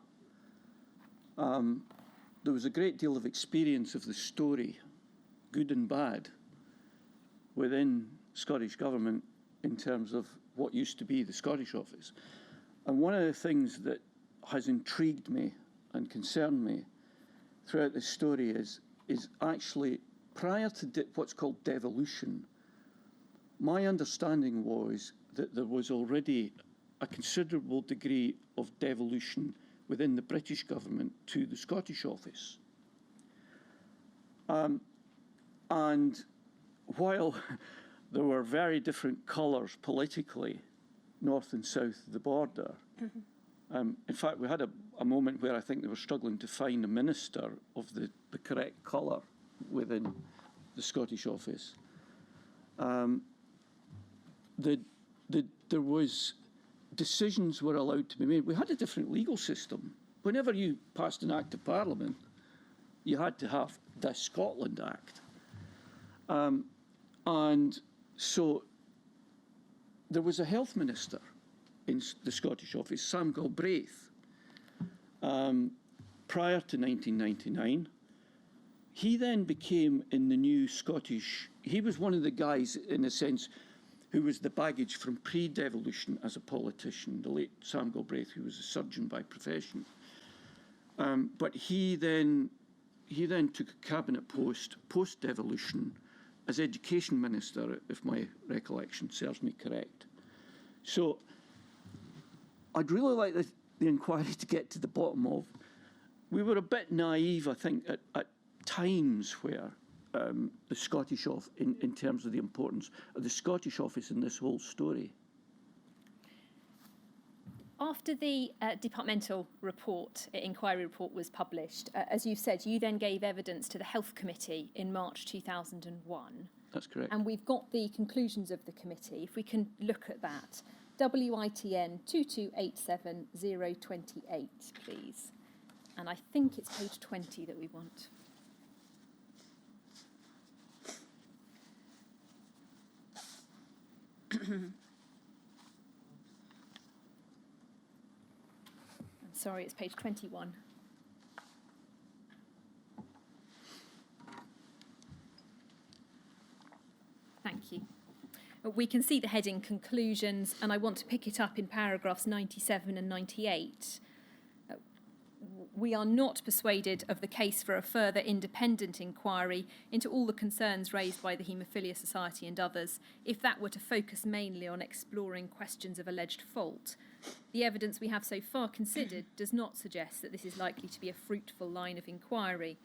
There was a great deal of experience of the story, good and bad, within Scottish Government in terms of what used to be the Scottish Office. And one of the things that has intrigued me and concerned me throughout this story is actually prior to what's called devolution, my understanding was that there was already a considerable degree of devolution within the British government to the Scottish Office. And while there were very different colours politically, north and south of the border, in fact, we had a moment where I think they were struggling to find a minister of the correct colour within the Scottish Office. There was decisions were allowed to be made. We had a different legal system. Whenever you passed an Act of Parliament, you had to have the Scotland Act. And so there was a health minister in the Scottish Office, Sam Galbraith, prior to 1999. He then became in the new Scottish, he was one of the guys, in a sense, who was the baggage from pre-devolution as a politician, the late Sam Galbraith, who was a surgeon by profession. But he then took a cabinet post, post-devolution, as Education Minister, if my recollection serves me correct. So I'd really like the inquiry to get to the bottom of. We were a bit naive, I think, at times where the Scottish Office, in terms of the importance of the Scottish Office in this whole story. After the departmental inquiry report was published, as you said, you then gave evidence to the Health Committee in March 2001. That's correct. And we've got the conclusions of the committee. If we can look at that. WITN 2287028, please. And I think it's page 20 that we want. Sorry, it's page 21. Thank you. We can see the heading conclusions, and I want to pick it up in paragraphs 97 and 98. We are not persuaded of the case for a further independent inquiry into all the concerns raised by the Haemophilia Society and others, if that were to focus mainly on exploring questions of alleged fault. The evidence we have so far considered does not suggest that this is likely to be a fruitful line of inquiry.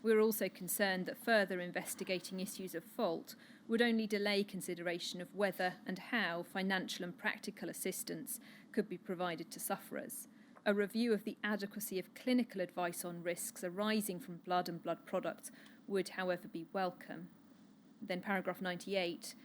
We're also concerned that further investigating issues of fault would only delay consideration of whether and how financial and practical assistance could be provided to sufferers. A review of the adequacy of clinical advice on risks arising from blood and blood products would, however, be welcome. Then paragraph 98.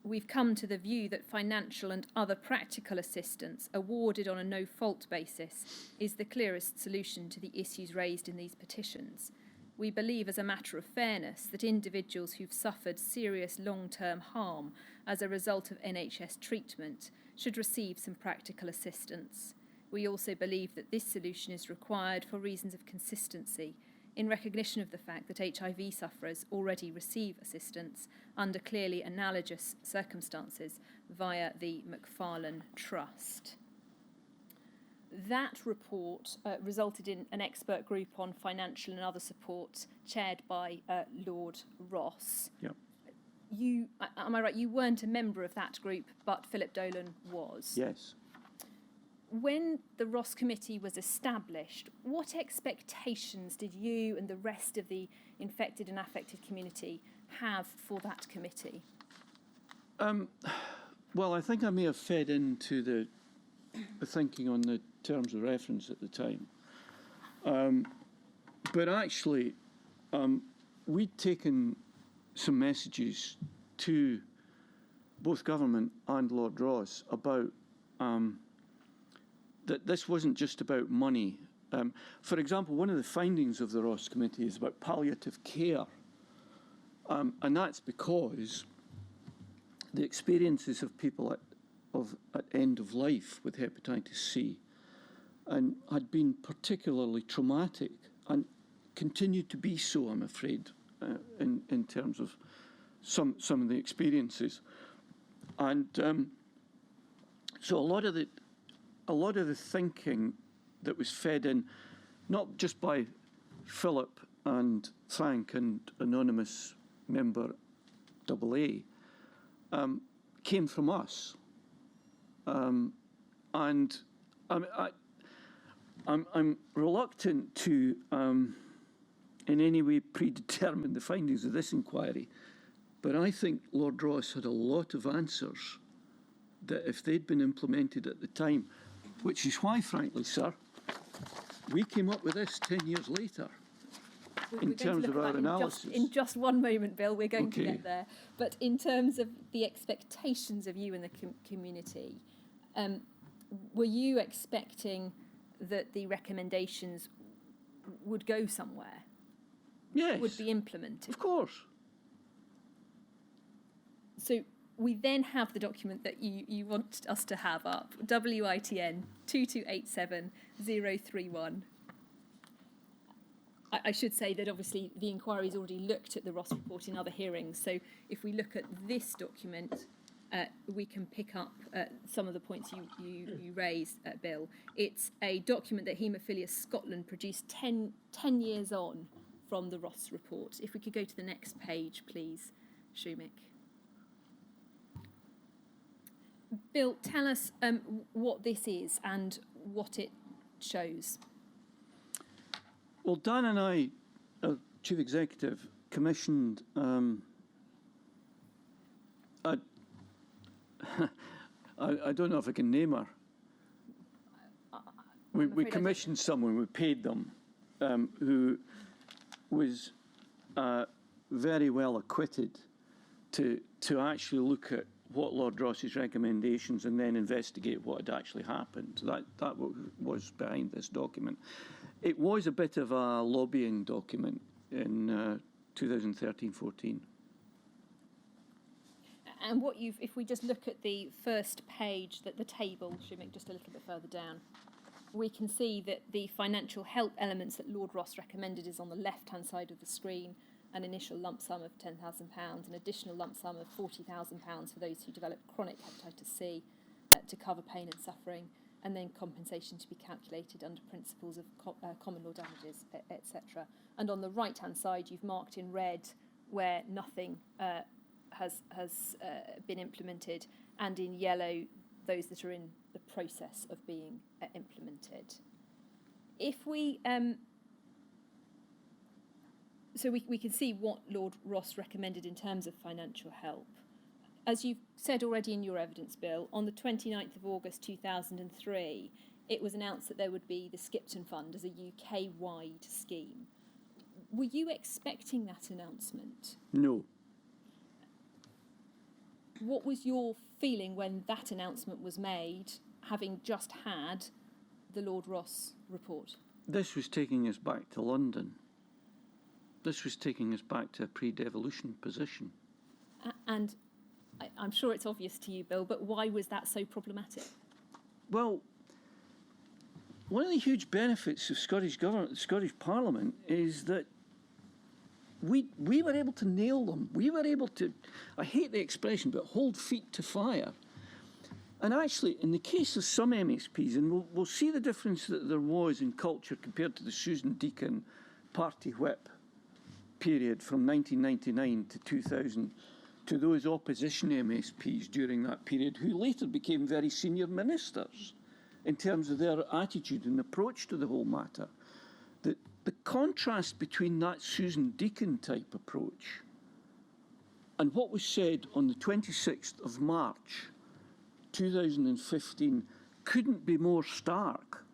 We've come to the view that financial and other practical assistance awarded on a no-fault basis is the clearest solution to the issues raised in these petitions. We believe, as a matter of fairness, that individuals who've suffered serious long-term harm as a result of NHS treatment should receive some practical assistance. We also believe that this solution is required for reasons of consistency, in recognition of the fact that HIV sufferers already receive assistance under clearly analogous circumstances via the Macfarlane Trust. That report resulted in an expert group on financial and other support chaired by Lord Ross. Yep. Am I right, you weren't a member of that group, but Philip Dolan was? Yes. When the Ross Committee was established, what expectations did you and the rest of the infected and affected community have for that committee? Well, I think I may have fed into the thinking on the terms of reference at the time. But actually, we'd taken some messages to both government and Lord Ross about that this wasn't just about money. For example, one of the findings of the Ross Committee is about palliative care. And that's because the experiences of people at end of life with hepatitis C and had been particularly traumatic and continue to be so, I'm afraid, in terms of some of the experiences. And so a lot of the thinking that was fed in, not just by Philip and Frank and anonymous member AA, came from us. And I'm reluctant to in any way predetermine the findings of this inquiry, but I think Lord Ross had a lot of answers that if they'd been implemented at the time, which is why, frankly, sir, we came up with this 10 years later in terms of our analysis. In just one moment, Bill, we're going to get there. But in terms of the expectations of you and the community, were you expecting that the recommendations would go somewhere? Yes. Would be implemented? Of course. So we then have the document that you want us to have up, WITN 2287031. I should say that obviously the inquiry's already looked at the Ross report in other hearings, so if we look at this document, we can pick up some of the points you raised, Bill. It's a document that Haemophilia Scotland produced 10 years on from the Ross report. If we could go to the next page, please, Shumik. Bill, tell us what this is and what it shows. Well, Dan and I, Chief Executive, commissioned I don't know if I can name her. We commissioned someone, we paid them, who was very well acquitted to actually look at what Lord Ross's recommendations and then investigate what had actually happened. That was behind this document. It was a bit of a lobbying document in 2013-14. And what if we just look at the first page, the table, Shumik, just a little bit further down, we can see that the financial help elements that Lord Ross recommended is on the left-hand side of the screen, an initial lump sum of £10,000, an additional lump sum of £40,000 for those who develop chronic hepatitis C to cover pain and suffering, and then compensation to be calculated under principles of common law damages, etc. And on the right-hand side, you've marked in red where nothing has been implemented, and in yellow those that are in the process of being implemented. If we so we can see what Lord Ross recommended in terms of financial help. As you've said already in your evidence, Bill, on the 29th of August 2003, it was announced that there would be the Skipton Fund as a UK-wide scheme. Were you expecting that announcement? No. What was your feeling when that announcement was made, having just had the Lord Ross report? This was taking us back to London. This was taking us back to a pre-devolution position. And I'm sure it's obvious to you, Bill, but why was that so problematic? Well, one of the huge benefits of Scottish government, Scottish Parliament, is that we were able to nail them. We were able to, I hate the expression, but hold feet to fire. And actually, in the case of some MSPs, and we'll see the difference that there was in culture compared to the Susan Deakin party whip period from 1999 to 2000, to those opposition MSPs during that period, who later became very senior ministers in terms of their attitude and approach to the whole matter. The contrast between that Susan Deakin type approach and what was said on the 26th of March 2015 couldn't be more stark.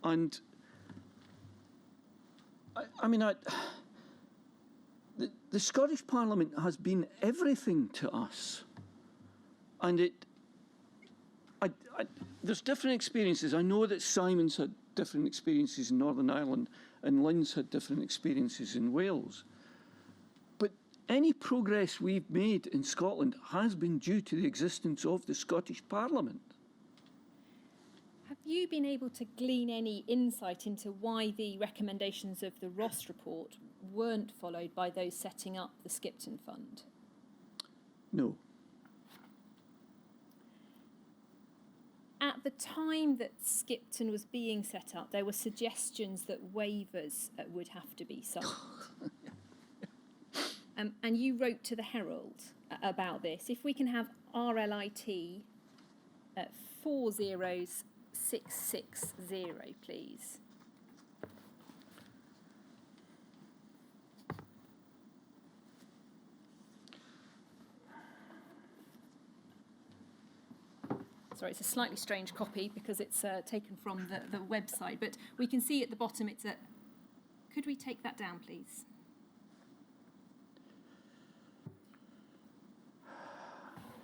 And the Scottish Parliament has been everything to us. And there's different experiences. I know that Simon's had different experiences in Northern Ireland and Lynne's had different experiences in Wales. But any progress we've made in Scotland has been due to the existence of the Scottish Parliament. Have you been able to glean any insight into why the recommendations of the Ross report weren't followed by those setting up the Skipton Fund? No. At the time that Skipton was being set up, there were suggestions that waivers would have to be signed. And you wrote to the Herald about this. If we can have RLIT 40660, please. Sorry, it's a slightly strange copy because it's taken from the website, but we can see at the bottom it's a... Could we take that down, please?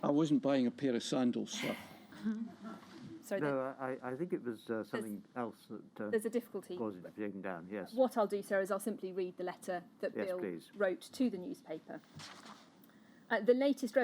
I wasn't buying a pair of sandals, sir. Sorry, No, I think it was something else that there's a difficulty. caused it to be taken down, yes. What I'll do, sir, is I'll simply read the letter that Yes, Bill please. wrote to the newspaper. The latest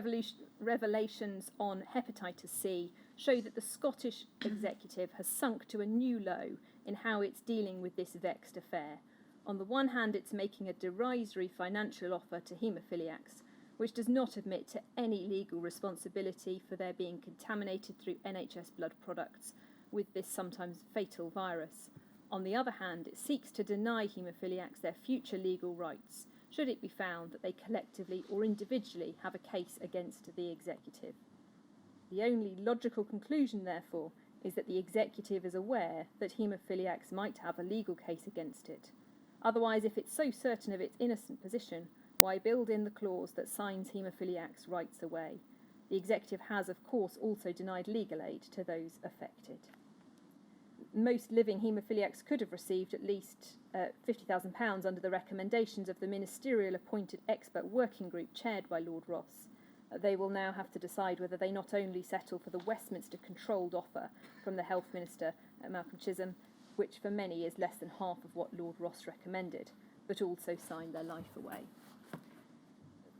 revelations on hepatitis C show that the Scottish executive has sunk to a new low in how it's dealing with this vexed affair. On the one hand, it's making a derisory financial offer to haemophiliacs, which does not admit to any legal responsibility for their being contaminated through NHS blood products with this sometimes fatal virus. On the other hand, it seeks to deny haemophiliacs their future legal rights, should it be found that they collectively or individually have a case against the executive. The only logical conclusion, therefore, is that the executive is aware that haemophiliacs might have a legal case against it. Otherwise, if it's so certain of its innocent position, why build in the clause that signs haemophiliacs' rights away? The executive has, of course, also denied legal aid to those affected. Most living haemophiliacs could have received at least £50,000 under the recommendations of the ministerial appointed expert working group chaired by Lord Ross. They will now have to decide whether they not only settle for the Westminster controlled offer from the Health Minister, Malcolm Chisholm, which for many is less than half of what Lord Ross recommended, but also sign their life away.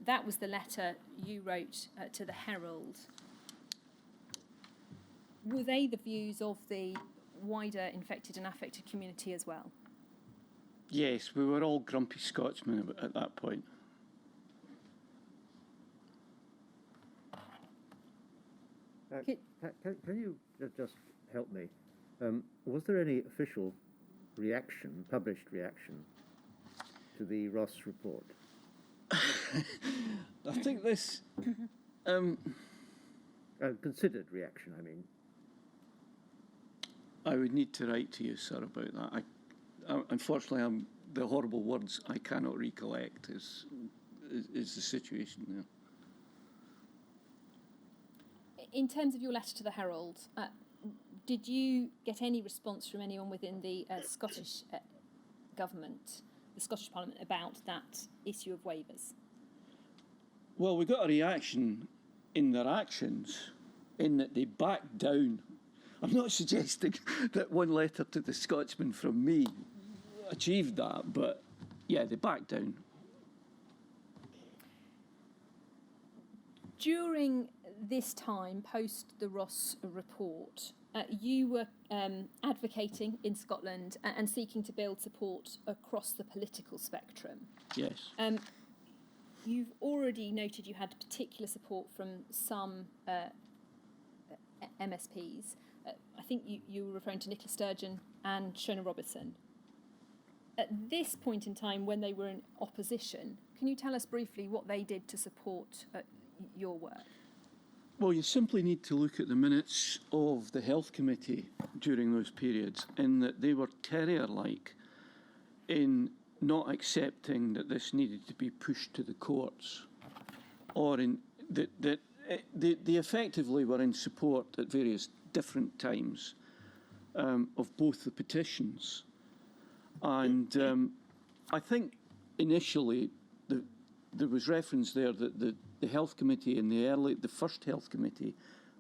That was the letter you wrote to the Herald. Were they the views of the wider infected and affected community as well? Yes, we were all grumpy Scotsmen at that point. Can you just help me? Was there any official reaction, published reaction, to the Ross report? I think this... Considered reaction, I mean. I would need to write to you, sir, about that. Unfortunately, the horrible words I cannot recollect is the situation there. In terms of your letter to the Herald, did you get any response from anyone within the Scottish government, the Scottish Parliament, about that issue of waivers? Well, we got a reaction in their actions, in that they backed down. I'm not suggesting that one letter to the Scotsman from me achieved that, but yeah, they backed down. During this time, post the Ross report, you were advocating in Scotland and seeking to build support across the political spectrum. Yes. You've already noted you had particular support from some MSPs. I think you were referring to Nicola Sturgeon and Shona Robertson. At this point in time, when they were in opposition, can you tell us briefly what they did to support your work? Well, you simply need to look at the minutes of the Health Committee during those periods, in that they were terrier-like in not accepting that this needed to be pushed to the courts, or in that they effectively were in support at various different times of both the petitions. And I think initially there was reference there that the Health Committee in the first Health Committee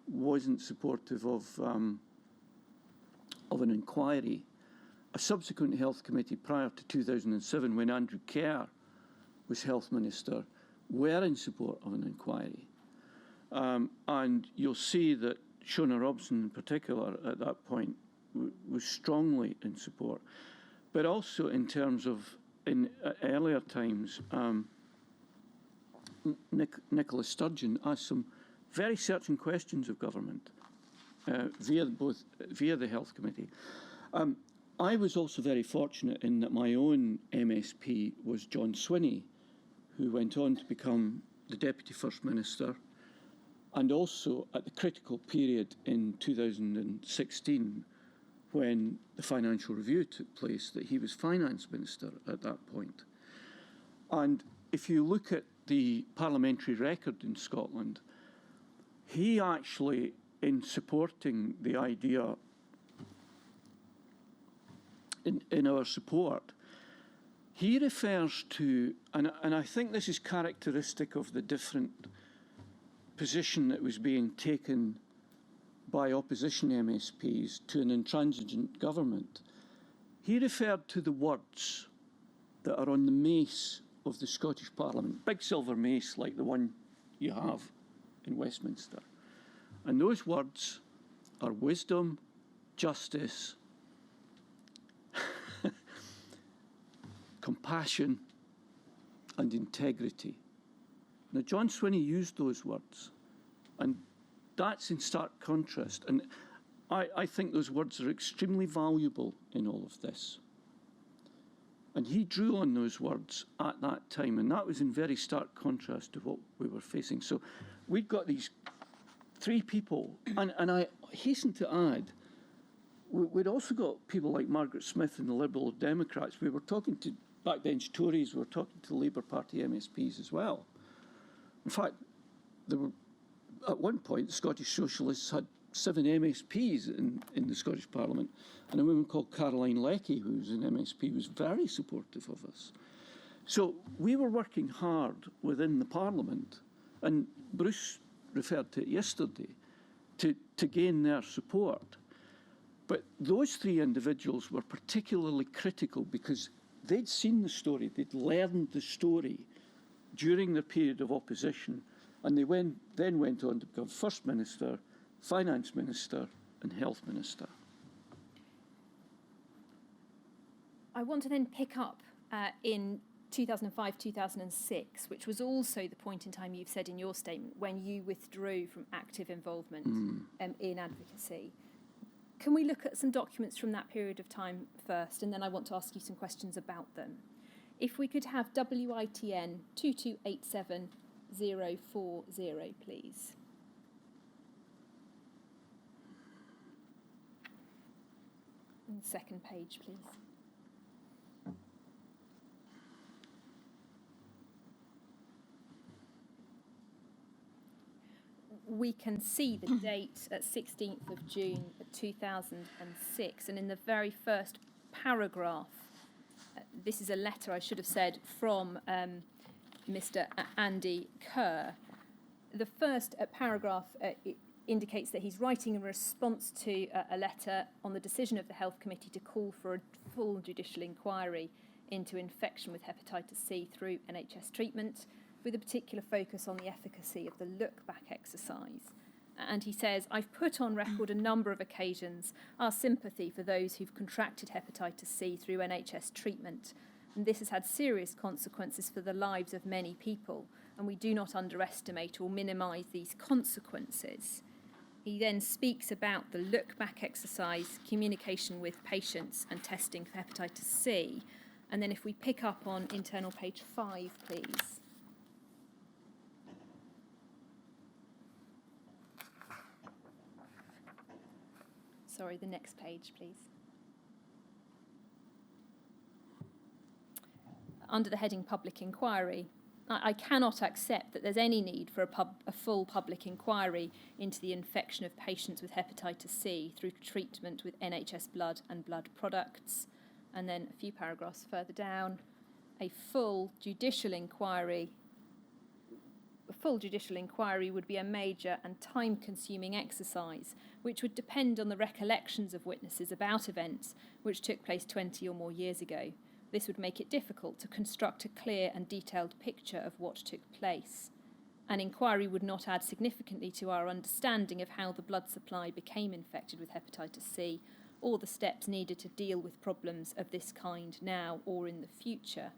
wasn't supportive of an inquiry. A subsequent Health Committee prior to 2007, when Andrew Kerr was Health Minister, were in support of an inquiry. And you'll see that Shona Robson in particular at that point was strongly in support. But also in terms of, in earlier times, Nicola Sturgeon asked some very searching questions of government via the Health Committee. I was also very fortunate in that my own MSP was John Swinney, who went on to become the Deputy First Minister, and also at the critical period in 2016 when the financial review took place, that he was Finance Minister at that point. And if you look at the parliamentary record in Scotland, he actually, in supporting the idea in our support, he refers to, and I think this is characteristic of the different position that was being taken by opposition MSPs to an intransigent government. He referred to the words that are on the mace of the Scottish Parliament, big silver mace like the one you have in Westminster. And those words are wisdom, justice, compassion, and integrity. Now, John Swinney used those words, and that's in stark contrast. And I think those words are extremely valuable in all of this. And he drew on those words at that time, and that was in very stark contrast to what we were facing. So we'd got these three people, and I hasten to add, we'd also got people like Margaret Smith and the Liberal Democrats. We were talking to backbench Tories, we were talking to the Labour Party MSPs as well. In fact, there were, at one point, the Scottish Socialists had 7 MSPs in the Scottish Parliament, and a woman called Caroline Leckie, who was an MSP, was very supportive of us. So we were working hard within the Parliament, and Bruce referred to it yesterday, to gain their support. But those 3 individuals were particularly critical because they'd seen the story, they'd learned the story during their period of opposition, and they then went on to become First Minister, Finance Minister, and Health Minister. I want to then pick up in 2005-2006, which was also the point in time you've said in your statement when you withdrew from active involvement in advocacy. Can we look at some documents from that period of time first, and then I want to ask you some questions about them. If we could have WITN 2287040, please. And second page, please. We can see the date at 16th of June 2006, and in the very first paragraph, this is a letter, I should have said, from Mr. Andy Kerr. The first paragraph it indicates that he's writing in response to a letter on the decision of the Health Committee to call for a full judicial inquiry into infection with hepatitis C through NHS treatment, with a particular focus on the efficacy of the look-back exercise. And he says, I've put on record a number of occasions our sympathy for those who've contracted hepatitis C through NHS treatment. And this has had serious consequences for the lives of many people, and we do not underestimate or minimise these consequences. He then speaks about the look-back exercise, communication with patients and testing for hepatitis C. And then if we pick up on internal page 5, please. Sorry, the next page, please. Under the heading Public Inquiry, I cannot accept that there's any need for a full public inquiry into the infection of patients with hepatitis C through treatment with NHS blood and blood products. And then a few paragraphs further down, a full judicial inquiry would be a major and time-consuming exercise, which would depend on the recollections of witnesses about events which took place 20 or more years ago. This would make it difficult to construct a clear and detailed picture of what took place. An inquiry would not add significantly to our understanding of how the blood supply became infected with hepatitis C, or the steps needed to deal with problems of this kind now or in the future.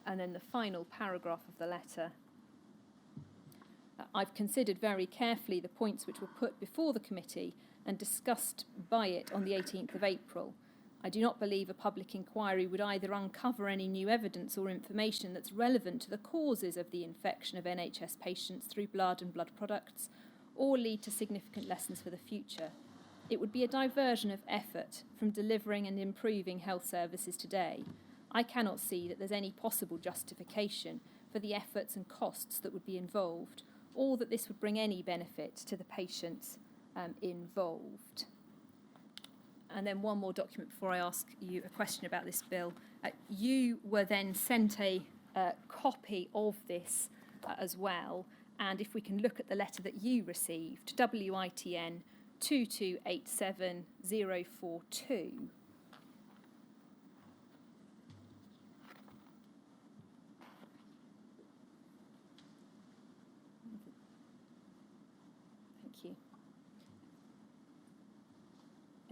And then the final paragraph of the letter. I've considered very carefully the points which were put before the committee and discussed by it on the 18th of April. I do not believe a public inquiry would either uncover any new evidence or information that's relevant to the causes of the infection of NHS patients through blood and blood products, or lead to significant lessons for the future. It would be a diversion of effort from delivering and improving health services today. I cannot see that there's any possible justification for the efforts and costs that would be involved, or that this would bring any benefit to the patients involved. And then one more document before I ask you a question about this bill. You were then sent a copy of this as well, and if we can look at the letter that you received, WITN 2287042.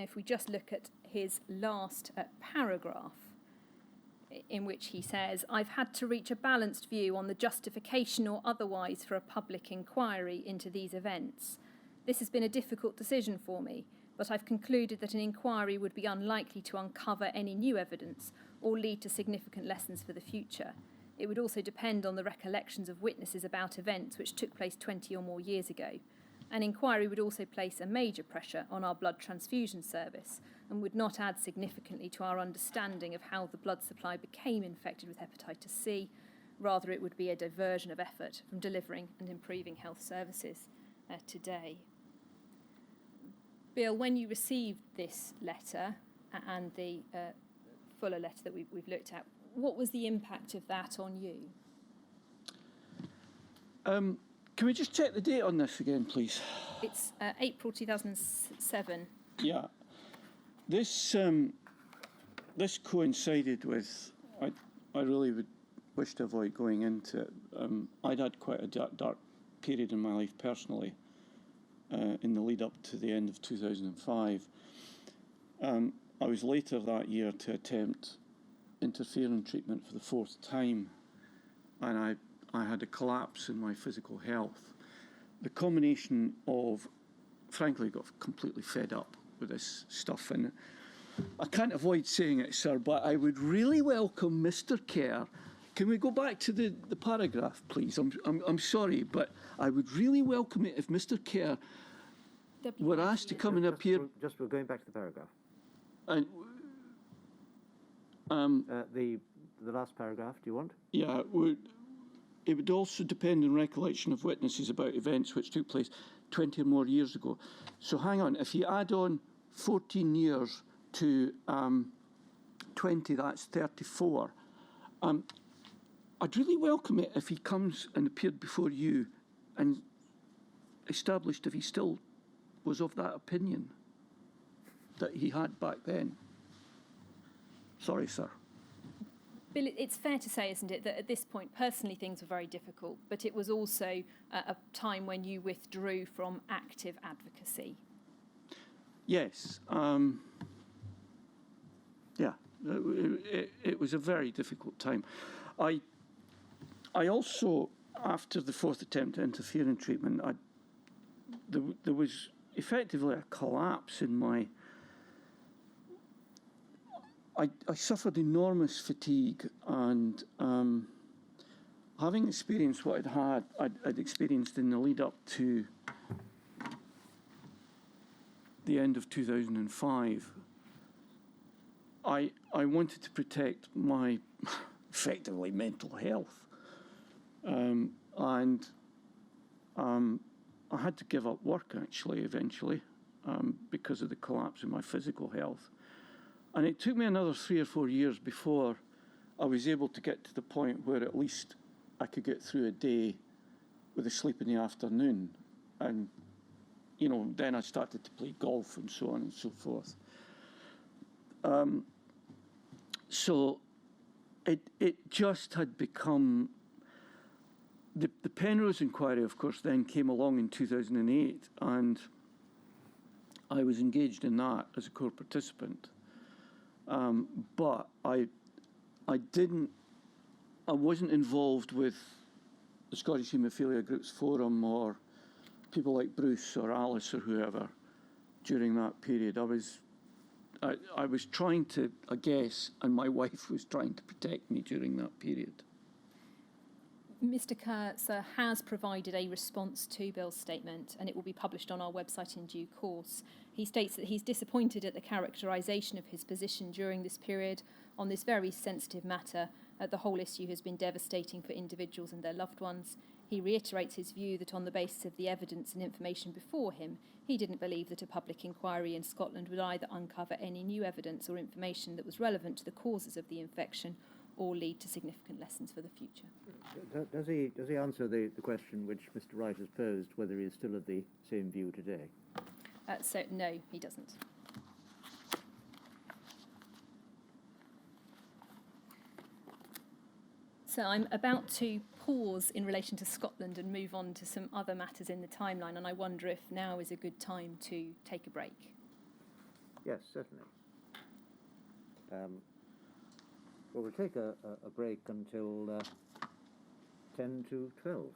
If we just look at his last paragraph, in which he says, I've had to reach a balanced view on the justification or otherwise for a public inquiry into these events. This has been a difficult decision for me, but I've concluded that an inquiry would be unlikely to uncover any new evidence or lead to significant lessons for the future. It would also depend on the recollections of witnesses about events which took place 20 or more years ago. An inquiry would also place a major pressure on our blood transfusion service and would not add significantly to our understanding of how the blood supply became infected with hepatitis C. Rather, it would be a diversion of effort from delivering and improving health services today. Bill, when you received this letter and the fuller letter that we've looked at, what was the impact of that on you? Can we just check the date on this again, please? It's April 2007. Yeah. This coincided with, I really would wish to avoid going into it. I'd had quite a dark period in my life personally in the lead up to the end of 2005. I was later that year to attempt interference treatment for the 4th time, and I had a collapse in my physical health. The combination of, frankly, got completely fed up with this stuff, and I can't avoid saying it, sir, but I would really welcome Mr. Kerr. Can we go back to the paragraph, please? I'm sorry, but I would really welcome it if Mr. Kerr were asked to come and appear. We're going back to the paragraph. And The last paragraph, do you want? yeah, it would also depend on recollection of witnesses about events which took place 20 or more years ago. So hang on, if you add on 14 years to 20, that's 34. I'd really welcome it if he comes and appeared before you and established if he still was of that opinion that he had back then. Sorry, sir. Bill, it's fair to say, isn't it, that at this point, personally, things were very difficult, but it was also a time when you withdrew from active advocacy. Yes. Yeah, it was a very difficult time. I also, after the 4th attempt at interference treatment, there was effectively a collapse in my... I suffered enormous fatigue, and having experienced what I'd experienced in the lead up to the end of 2005, I wanted to protect my effectively mental health, and I had to give up work actually eventually because of the collapse in my physical health. And it took me another 3 or 4 years before I was able to get to the point where at least I could get through a day with a sleep in the afternoon. And, you know, then I started to play golf and so on and so forth. So it just had become... The Penrose inquiry, of course, then came along in 2008, and I was engaged in that as a core participant. But I wasn't involved with the Scottish Haemophilia Groups Forum or people like Bruce or Alice or whoever during that period. I was trying to, I guess, and my wife was trying to protect me during that period. Mr. Kerr, sir, has provided a response to Bill's statement, and it will be published on our website in due course. He states that he's disappointed at the characterisation of his position during this period on this very sensitive matter. The whole issue has been devastating for individuals and their loved ones. He reiterates his view that on the basis of the evidence and information before him, he didn't believe that a public inquiry in Scotland would either uncover any new evidence or information that was relevant to the causes of the infection or lead to significant lessons for the future. Does he answer the question which Mr. Wright has posed, whether he is still of the same view today? So, no, he doesn't. So I'm about to pause in relation to Scotland and move on to some other matters in the timeline, and I wonder if now is a good time to take a break. Yes, certainly. Well, we'll take a break until 10 to 12.